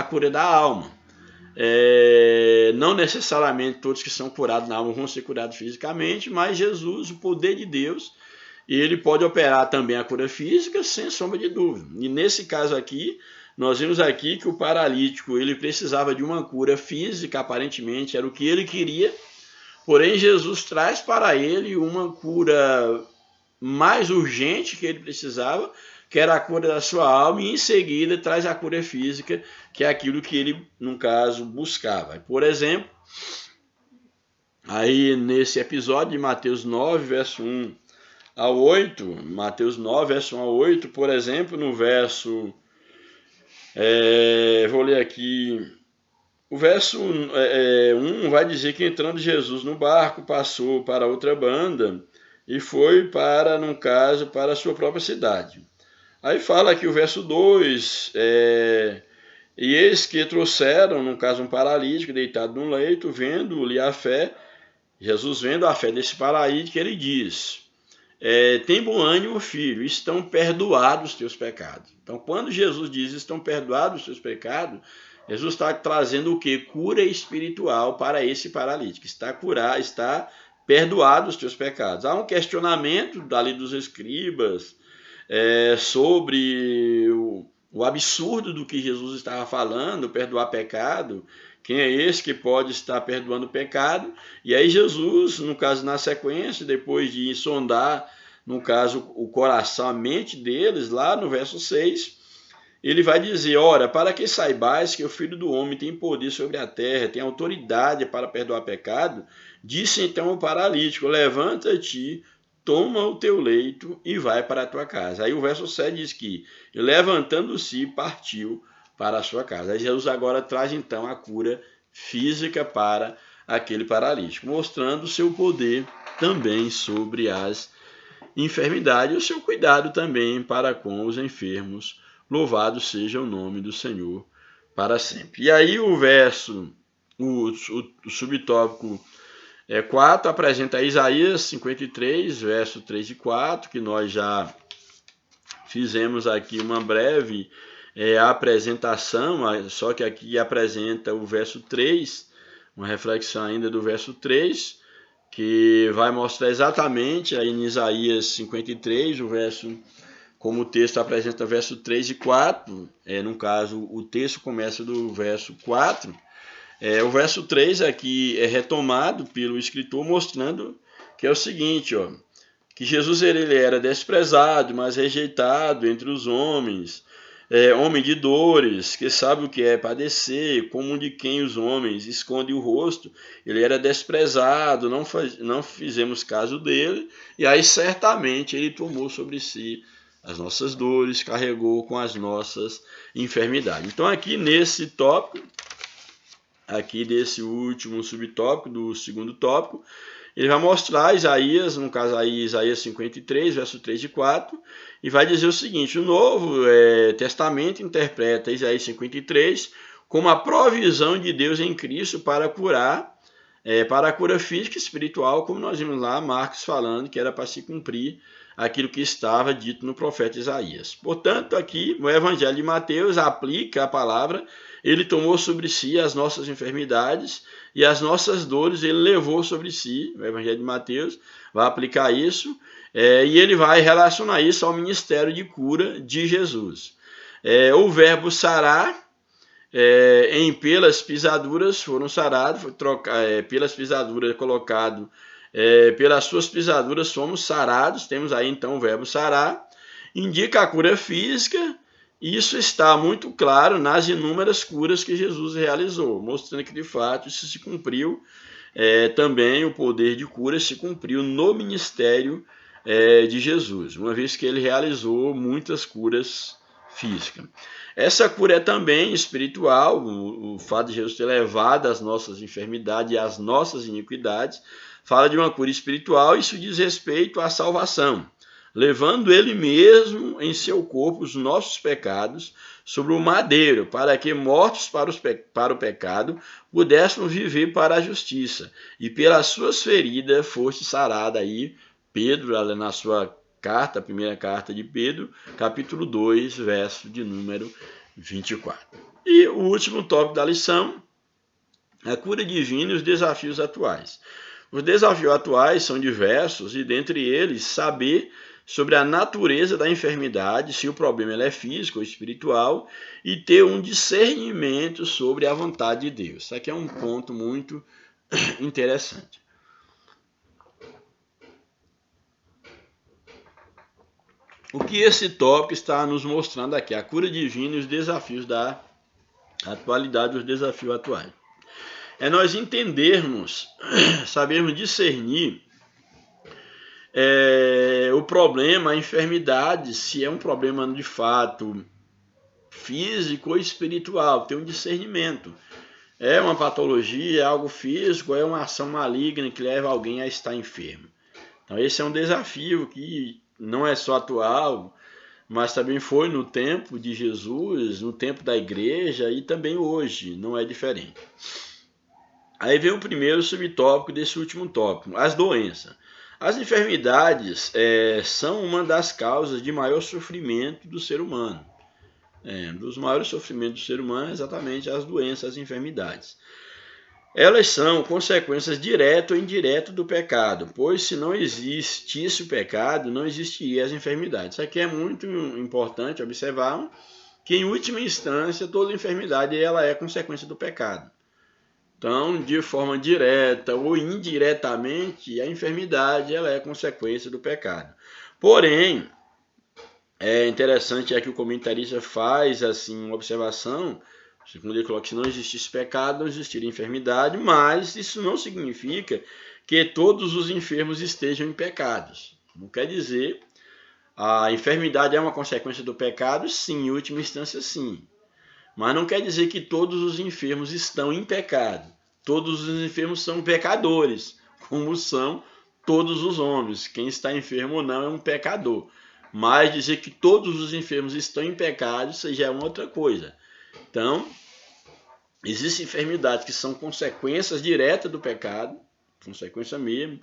cura da alma. Não necessariamente todos que são curados na alma vão ser curados fisicamente, mas Jesus, o poder de Deus, ele pode operar também a cura física sem sombra de dúvida. E nesse caso aqui, nós vimos aqui que o paralítico ele precisava de uma cura física, aparentemente era o que ele queria, porém Jesus traz para ele uma cura mais urgente que ele precisava, que era a cura da sua alma, e em seguida traz a cura física, que é aquilo que ele, no caso, buscava. Por exemplo, aí nesse episódio de Mateus 9, verso 1 ao 8, Mateus 9, verso 1 ao 8, por exemplo, no verso, vou ler aqui, o verso 1 vai dizer que entrando Jesus no barco, passou para outra banda, e foi para, no caso, para a sua própria cidade. Aí fala aqui o verso 2, e eis que trouxeram, no caso, um paralítico deitado num leito, vendo-lhe a fé, Jesus vendo a fé desse paralítico, ele diz, tem bom ânimo, filho, estão perdoados os teus pecados. Então, quando Jesus diz, estão perdoados os teus pecados, Jesus está trazendo o quê? Cura espiritual para esse paralítico. Está perdoado os teus pecados. Há um questionamento dali dos escribas sobre o absurdo do que Jesus estava falando, perdoar pecado. Quem é esse que pode estar perdoando o pecado? E aí Jesus, no caso, na sequência, depois de sondar, no caso, o coração, a mente deles, lá no verso 6, ele vai dizer, ora, para que saibais que o Filho do Homem tem poder sobre a terra, tem autoridade para perdoar pecado, disse então o paralítico, levanta-te, toma o teu leito e vai para a tua casa. Aí o verso 7 diz que, levantando-se, partiu para a sua casa. Aí Jesus agora traz então a cura física para aquele paralítico, mostrando o seu poder também sobre as enfermidades e o seu cuidado também para com os enfermos. Louvado seja o nome do Senhor para sempre. E aí o verso, o subtópico 4 apresenta Isaías 53, verso 3 e 4, que nós já fizemos aqui uma breve apresentação, só que aqui apresenta o verso 3, uma reflexão ainda do verso 3, que vai mostrar exatamente aí em Isaías 53, o verso, como o texto apresenta verso 3 e 4, no caso o texto começa do verso 4, o verso 3 aqui é retomado pelo escritor mostrando que é o seguinte, que Jesus ele era desprezado, mas rejeitado entre os homens, homem de dores, que sabe o que é padecer, como de quem os homens escondem o rosto. Ele era desprezado, não fizemos caso dele, e aí certamente ele tomou sobre si as nossas dores, carregou com as nossas enfermidades. Então aqui nesse tópico, aqui desse último subtópico, do segundo tópico, ele vai mostrar Isaías, no caso aí Isaías 53, verso 3 e 4, e vai dizer o seguinte, o Novo Testamento interpreta Isaías 53 como a provisão de Deus em Cristo para curar, para a cura física e espiritual, como nós vimos lá Marcos falando que era para se cumprir aquilo que estava dito no profeta Isaías. Portanto, aqui o Evangelho de Mateus aplica a palavra, ele tomou sobre si as nossas enfermidades e as nossas dores ele levou sobre si. O Evangelho de Mateus vai aplicar isso e ele vai relacionar isso ao ministério de cura de Jesus. O verbo sarar, em pelas pisaduras foram sarados, foi pelas pisaduras colocado, pelas suas pisaduras fomos sarados, temos aí então o verbo sarar, indica a cura física. Isso está muito claro nas inúmeras curas que Jesus realizou, mostrando que de fato isso se cumpriu, também o poder de cura se cumpriu no ministério de Jesus, uma vez que ele realizou muitas curas físicas. Essa cura é também espiritual, o fato de Jesus ter levado as nossas enfermidades e as nossas iniquidades, fala de uma cura espiritual, isso diz respeito à salvação, levando ele mesmo em seu corpo os nossos pecados sobre o madeiro, para que, mortos para o pecado, pudéssemos viver para a justiça. E pelas suas feridas foste sarada. Aí Pedro, na sua carta, a primeira carta de Pedro, capítulo 2, verso de número 24. E o último tópico da lição, a cura divina e os desafios atuais. Os desafios atuais são diversos e, dentre eles, saber sobre a natureza da enfermidade, se o problema é físico ou espiritual, e ter um discernimento sobre a vontade de Deus. Isso aqui é um ponto muito interessante. O que esse tópico está nos mostrando aqui? A cura divina e os desafios da atualidade, os desafios atuais. É nós entendermos, sabermos discernir o problema, a enfermidade, se é um problema de fato físico ou espiritual, ter um discernimento. É uma patologia, é algo físico, é uma ação maligna que leva alguém a estar enfermo. Então esse é um desafio que não é só atual, mas também foi no tempo de Jesus, no tempo da igreja e também hoje, não é diferente. Aí vem o primeiro subtópico desse último tópico, as doenças. As enfermidades são uma das causas de maior sofrimento do ser humano. Dos maiores sofrimentos do ser humano é exatamente as doenças, as enfermidades. Elas são consequências diretas ou indiretas do pecado, pois se não existisse o pecado, não existiria as enfermidades. Isso aqui é muito importante observar que, em última instância, toda enfermidade ela é consequência do pecado. Então, de forma direta ou indiretamente, a enfermidade ela é consequência do pecado. Porém, é interessante que o comentarista faz assim uma observação, quando ele coloca que se não existisse pecado, não existiria enfermidade, mas isso não significa que todos os enfermos estejam em pecados. Não quer dizer a enfermidade é uma consequência do pecado, sim, em última instância sim. Mas não quer dizer que todos os enfermos estão em pecado. Todos os enfermos são pecadores, como são todos os homens. Quem está enfermo ou não é um pecador. Mas dizer que todos os enfermos estão em pecado, isso já é uma outra coisa. Então, existem enfermidades que são consequências diretas do pecado, consequência mesmo.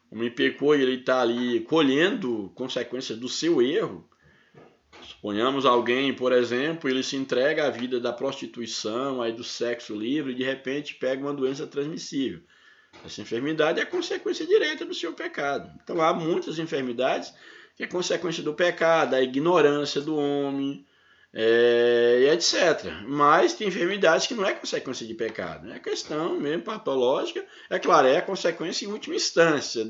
O homem pecou e ele está ali colhendo consequências do seu erro. Suponhamos alguém, por exemplo, ele se entrega à vida da prostituição, aí do sexo livre, e de repente pega uma doença transmissível. Essa enfermidade é consequência direta do seu pecado. Então há muitas enfermidades que é consequência do pecado, da ignorância do homem, e etc. Mas tem enfermidades que não é consequência de pecado, é questão mesmo patológica. É claro, é a consequência em última instância,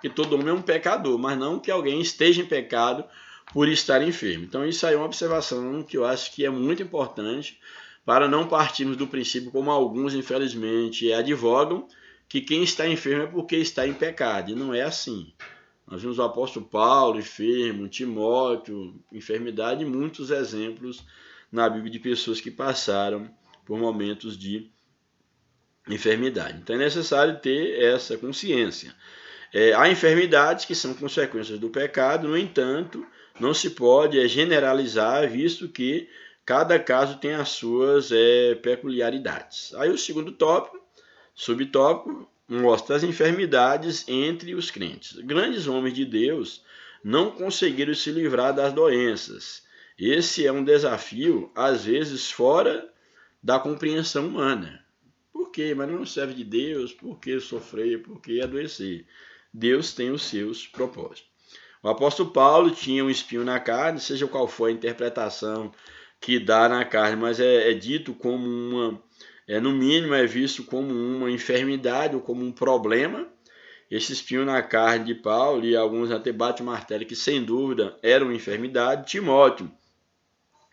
que todo homem é um pecador, mas não que alguém esteja em pecado por estar enfermo. Então isso aí é uma observação que eu acho que é muito importante para não partirmos do princípio, como alguns infelizmente advogam, que quem está enfermo é porque está em pecado, e não é assim. Nós vimos o apóstolo Paulo enfermo, Timóteo, enfermidade e muitos exemplos na Bíblia de pessoas que passaram por momentos de enfermidade. Então é necessário ter essa consciência. Há enfermidades que são consequências do pecado, no entanto, não se pode generalizar, visto que cada caso tem as suas peculiaridades. Aí o segundo subtópico, mostra as enfermidades entre os crentes. Grandes homens de Deus não conseguiram se livrar das doenças. Esse é um desafio, às vezes, fora da compreensão humana. Por quê? Mas não serve de Deus, por que sofrer, por que adoecer? Deus tem os seus propósitos. O apóstolo Paulo tinha um espinho na carne, seja qual for a interpretação que dá na carne, mas é dito como uma, no mínimo é visto como uma enfermidade ou como um problema. Esse espinho na carne de Paulo, e alguns até batem o martelo que sem dúvida era uma enfermidade. Timóteo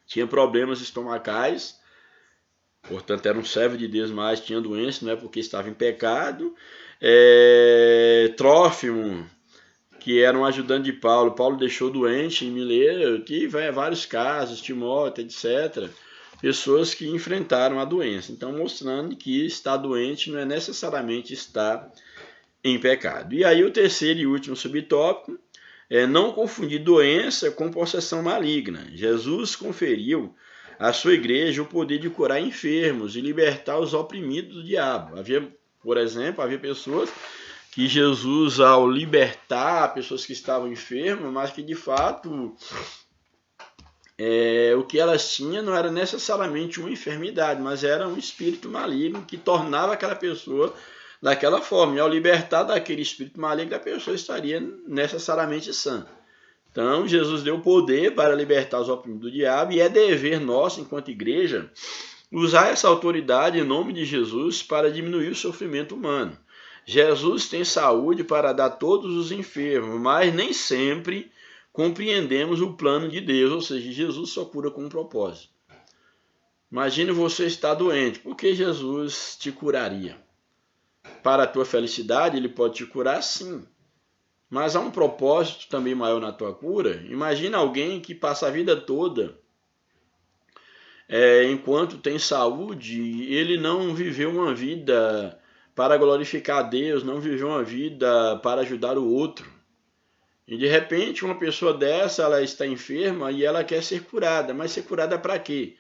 tinha problemas estomacais, portanto era um servo de Deus, mas tinha doença, não é porque estava em pecado. Trófimo, que era um ajudante de Paulo, Paulo deixou doente em Mileto, que vai vários casos, Timóteo, etc., pessoas que enfrentaram a doença. Então, mostrando que estar doente não é necessariamente estar em pecado. E aí o terceiro e último subtópico é não confundir doença com possessão maligna. Jesus conferiu à sua igreja o poder de curar enfermos e libertar os oprimidos do diabo. Por exemplo, havia pessoas que Jesus, ao libertar pessoas que estavam enfermas, mas que de fato o que elas tinham não era necessariamente uma enfermidade, mas era um espírito maligno que tornava aquela pessoa daquela forma. E ao libertar daquele espírito maligno, a pessoa estaria necessariamente sã. Então, Jesus deu poder para libertar os oprimidos do diabo, e é dever nosso, enquanto igreja, usar essa autoridade em nome de Jesus para diminuir o sofrimento humano. Jesus tem saúde para dar a todos os enfermos, mas nem sempre compreendemos o plano de Deus, ou seja, Jesus só cura com um propósito. Imagine você estar doente, por que Jesus te curaria? Para a tua felicidade, ele pode te curar sim, mas há um propósito também maior na tua cura. Imagina alguém que passa a vida toda, enquanto tem saúde, ele não viveu uma vida para glorificar a Deus, não viveu uma vida para ajudar o outro. E de repente uma pessoa dessa, ela está enferma e ela quer ser curada. Mas ser curada para quê?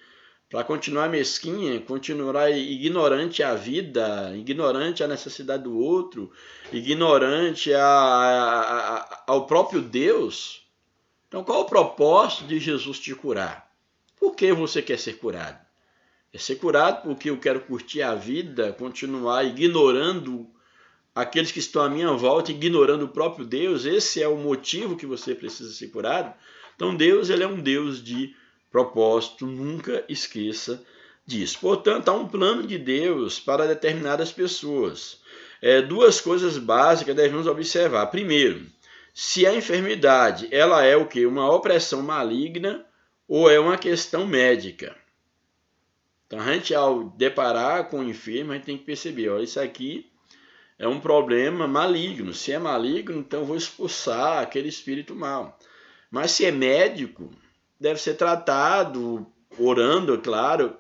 Para continuar mesquinha, continuar ignorante à vida, ignorante à necessidade do outro, ignorante ao próprio Deus. Então qual o propósito de Jesus te curar? Por que você quer ser curado? É ser curado porque eu quero curtir a vida, continuar ignorando aqueles que estão à minha volta, ignorando o próprio Deus. Esse é o motivo que você precisa ser curado. Então Deus, ele é um Deus de propósito, nunca esqueça disso. Portanto, há um plano de Deus para determinadas pessoas. Duas coisas básicas devemos observar. Primeiro, se a enfermidade ela é o quê? Uma opressão maligna ou é uma questão médica. Então, a gente, ao deparar com o enfermo, a gente tem que perceber, olha, isso aqui é um problema maligno. Se é maligno, então eu vou expulsar aquele espírito mau. Mas se é médico, deve ser tratado, orando, é claro,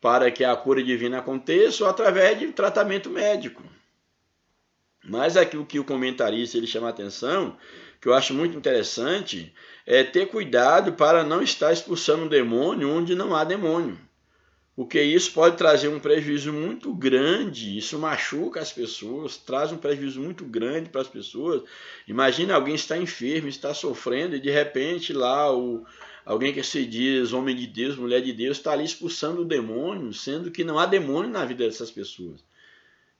para que a cura divina aconteça, ou através de tratamento médico. Mas aqui o que o comentarista ele chama a atenção, que eu acho muito interessante, é ter cuidado para não estar expulsando um demônio onde não há demônio. Porque isso pode trazer um prejuízo muito grande, isso machuca as pessoas, traz um prejuízo muito grande para as pessoas. Imagina alguém está enfermo, está sofrendo e de repente lá alguém que se diz homem de Deus, mulher de Deus, está ali expulsando o demônio, sendo que não há demônio na vida dessas pessoas.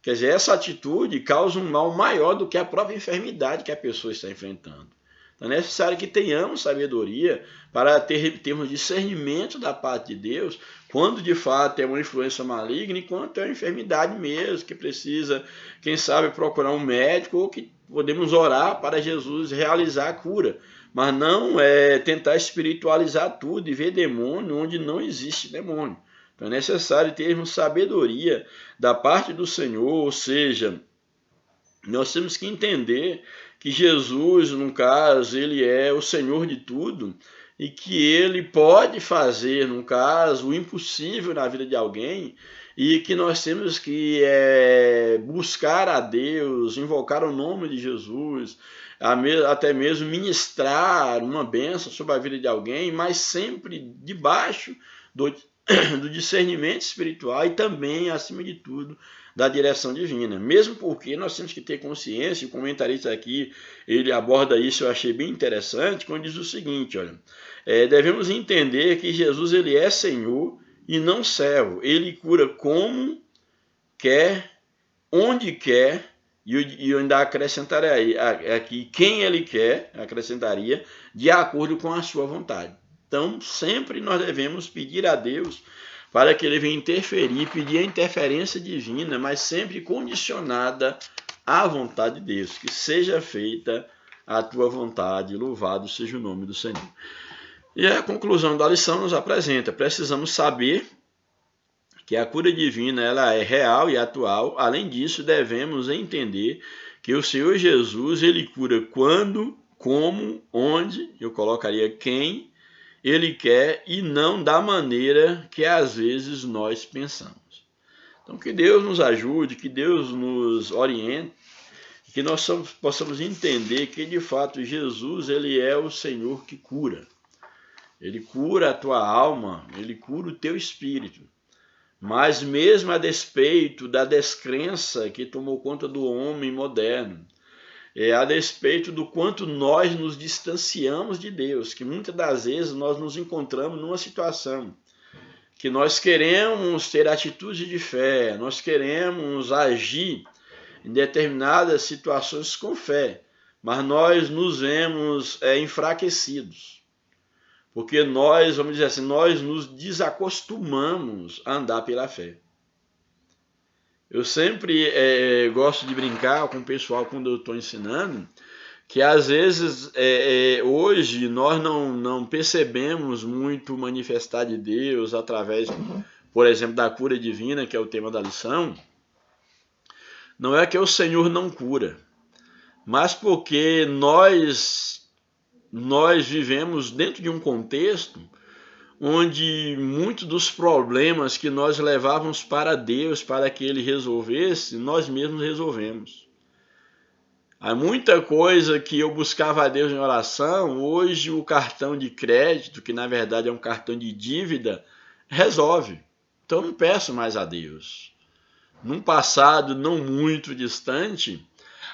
Quer dizer, essa atitude causa um mal maior do que a própria enfermidade que a pessoa está enfrentando. Então é necessário que tenhamos sabedoria para termos discernimento da parte de Deus, quando de fato é uma influência maligna e quando é uma enfermidade mesmo, que precisa, quem sabe, procurar um médico ou que podemos orar para Jesus realizar a cura. Mas não tentar espiritualizar tudo e ver demônio onde não existe demônio. Então é necessário termos sabedoria da parte do Senhor, ou seja, nós temos que entender que Jesus, no caso, ele é o Senhor de tudo e que ele pode fazer, no caso, o impossível na vida de alguém e que nós temos que buscar a Deus, invocar o nome de Jesus, até mesmo ministrar uma bênção sobre a vida de alguém, mas sempre debaixo do discernimento espiritual e também, acima de tudo, da direção divina. Mesmo porque nós temos que ter consciência, o comentarista aqui, ele aborda isso, eu achei bem interessante, quando diz o seguinte, olha, devemos entender que Jesus ele é Senhor e não servo. Ele cura como quer, onde quer, e eu ainda acrescentaria aqui quem ele quer, acrescentaria, de acordo com a sua vontade. Então, sempre nós devemos pedir a Deus para que ele venha interferir, pedir a interferência divina, mas sempre condicionada à vontade de Deus. Que seja feita a tua vontade, louvado seja o nome do Senhor. E a conclusão da lição nos apresenta, precisamos saber que a cura divina ela é real e atual. Além disso, devemos entender que o Senhor Jesus ele cura quando, como, onde, eu colocaria quem, ele quer e não da maneira que às vezes nós pensamos. Então que Deus nos ajude, que Deus nos oriente, que nós possamos entender que de fato Jesus ele é o Senhor que cura. Ele cura a tua alma, ele cura o teu espírito. Mas mesmo a despeito da descrença que tomou conta do homem moderno, a despeito do quanto nós nos distanciamos de Deus, que muitas das vezes nós nos encontramos numa situação que nós queremos ter atitude de fé, nós queremos agir em determinadas situações com fé, mas nós nos vemos enfraquecidos, porque nós, vamos dizer assim, nós nos desacostumamos a andar pela fé. Eu sempre gosto de brincar com o pessoal quando eu estou ensinando, que às vezes hoje nós não percebemos muito manifestar de Deus através, por exemplo, da cura divina, que é o tema da lição. Não é que o Senhor não cura, mas porque nós vivemos dentro de um contexto onde muitos dos problemas que nós levávamos para Deus para que Ele resolvesse, nós mesmos resolvemos. Há muita coisa que eu buscava a Deus em oração, hoje o cartão de crédito, que na verdade é um cartão de dívida, resolve. Então eu não peço mais a Deus. Num passado não muito distante,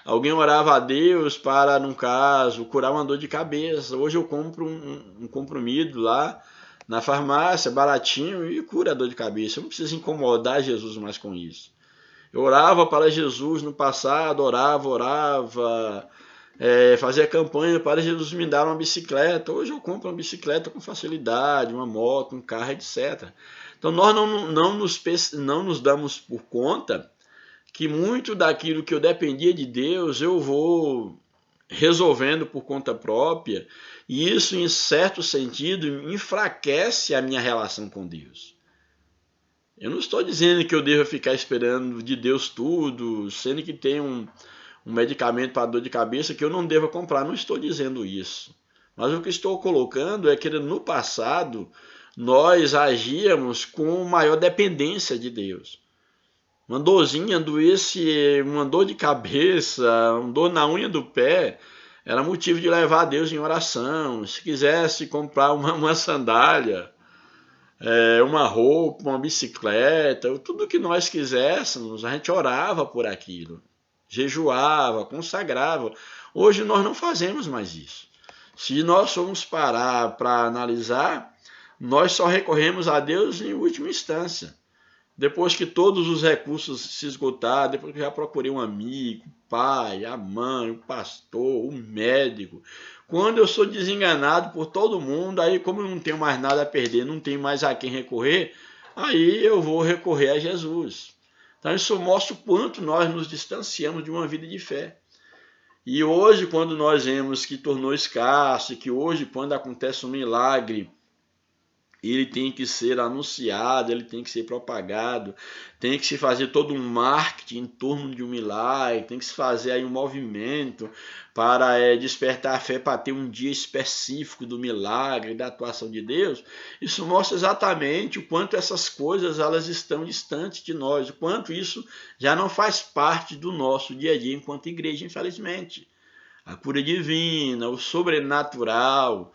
alguém orava a Deus para, num caso, curar uma dor de cabeça. Hoje eu compro um comprimido lá na farmácia, baratinho, e cura a dor de cabeça. Eu não preciso incomodar Jesus mais com isso. Eu orava para Jesus no passado, orava, fazia campanha para Jesus me dar uma bicicleta. Hoje eu compro uma bicicleta com facilidade, uma moto, um carro, etc. Então nós não nos damos por conta que muito daquilo que eu dependia de Deus eu vou resolvendo por conta própria, e isso, em certo sentido, enfraquece a minha relação com Deus. Eu não estou dizendo que eu devo ficar esperando de Deus tudo, sendo que tem um medicamento para dor de cabeça que eu não devo comprar. Não estou dizendo isso. Mas o que estou colocando é que no passado nós agíamos com maior dependência de Deus. Uma dorzinha doesse, uma dor de cabeça, uma dor na unha do pé, era motivo de levar a Deus em oração. Se quisesse comprar uma sandália, uma roupa, uma bicicleta, tudo que nós quiséssemos, a gente orava por aquilo, jejuava, consagrava. Hoje nós não fazemos mais isso. Se nós formos parar para analisar, nós só recorremos a Deus em última instância. Depois que todos os recursos se esgotaram, depois que já procurei um amigo, o pai, a mãe, o pastor, o médico. Quando eu sou desenganado por todo mundo, aí como eu não tenho mais nada a perder, não tenho mais a quem recorrer, aí eu vou recorrer a Jesus. Então isso mostra o quanto nós nos distanciamos de uma vida de fé. E hoje, quando nós vemos que tornou escasso, e que hoje, quando acontece um milagre, ele tem que ser anunciado, ele tem que ser propagado, tem que se fazer todo um marketing em torno de um milagre, tem que se fazer aí um movimento para despertar a fé para ter um dia específico do milagre, da atuação de Deus. Isso mostra exatamente o quanto essas coisas elas estão distantes de nós, o quanto isso já não faz parte do nosso dia a dia enquanto igreja, infelizmente. A cura divina, o sobrenatural,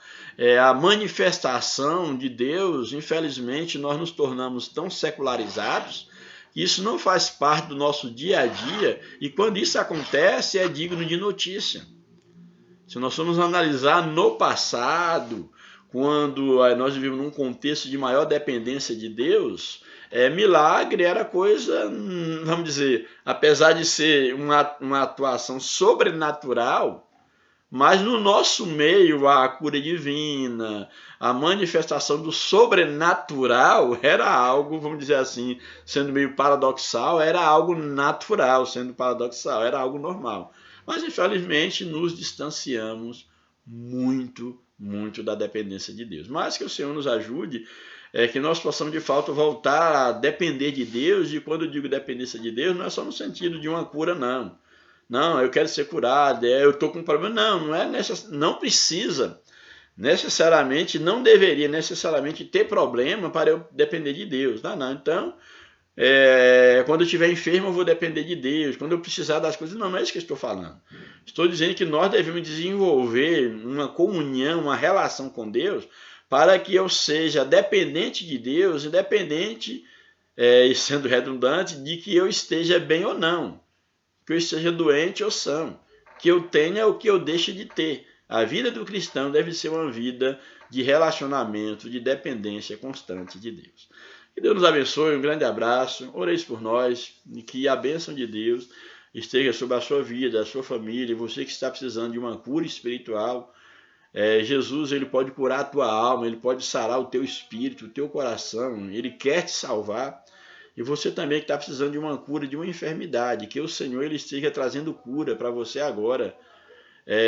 a manifestação de Deus, infelizmente nós nos tornamos tão secularizados que isso não faz parte do nosso dia a dia, e quando isso acontece é digno de notícia. Se nós formos analisar no passado, quando nós vivemos num contexto de maior dependência de Deus, milagre era coisa, vamos dizer, apesar de ser uma atuação sobrenatural, mas no nosso meio a cura divina, a manifestação do sobrenatural era algo, vamos dizer assim, sendo meio paradoxal, era algo natural, sendo paradoxal, era algo normal. Mas infelizmente nos distanciamos muito da dependência de Deus. Mas que o Senhor nos ajude, que nós possamos de fato voltar a depender de Deus, e quando eu digo dependência de Deus, não é só no sentido de uma cura, não. Não, eu quero ser curado, eu estou com um problema. Não precisa necessariamente, não deveria necessariamente ter problema para eu depender de Deus. Não. Então, quando eu estiver enfermo, eu vou depender de Deus. Quando eu precisar das coisas, não é isso que eu estou falando. Estou dizendo que nós devemos desenvolver uma comunhão, uma relação com Deus, para que eu seja dependente de Deus, independente, e sendo redundante, de que eu esteja bem ou não, que eu esteja doente ou são, que eu tenha ou que eu deixe de ter. A vida do cristão deve ser uma vida de relacionamento, de dependência constante de Deus. Que Deus nos abençoe, um grande abraço, oreis por nós, e que a bênção de Deus esteja sobre a sua vida, a sua família, você que está precisando de uma cura espiritual. Jesus, ele pode curar a tua alma, ele pode sarar o teu espírito, o teu coração, ele quer te salvar. E você também que está precisando de uma cura, de uma enfermidade, que o Senhor ele esteja trazendo cura para você agora,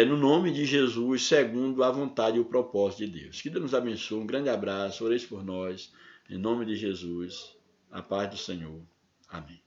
no nome de Jesus, segundo a vontade e o propósito de Deus. Que Deus nos abençoe, um grande abraço, oreis por nós, em nome de Jesus, a paz do Senhor. Amém.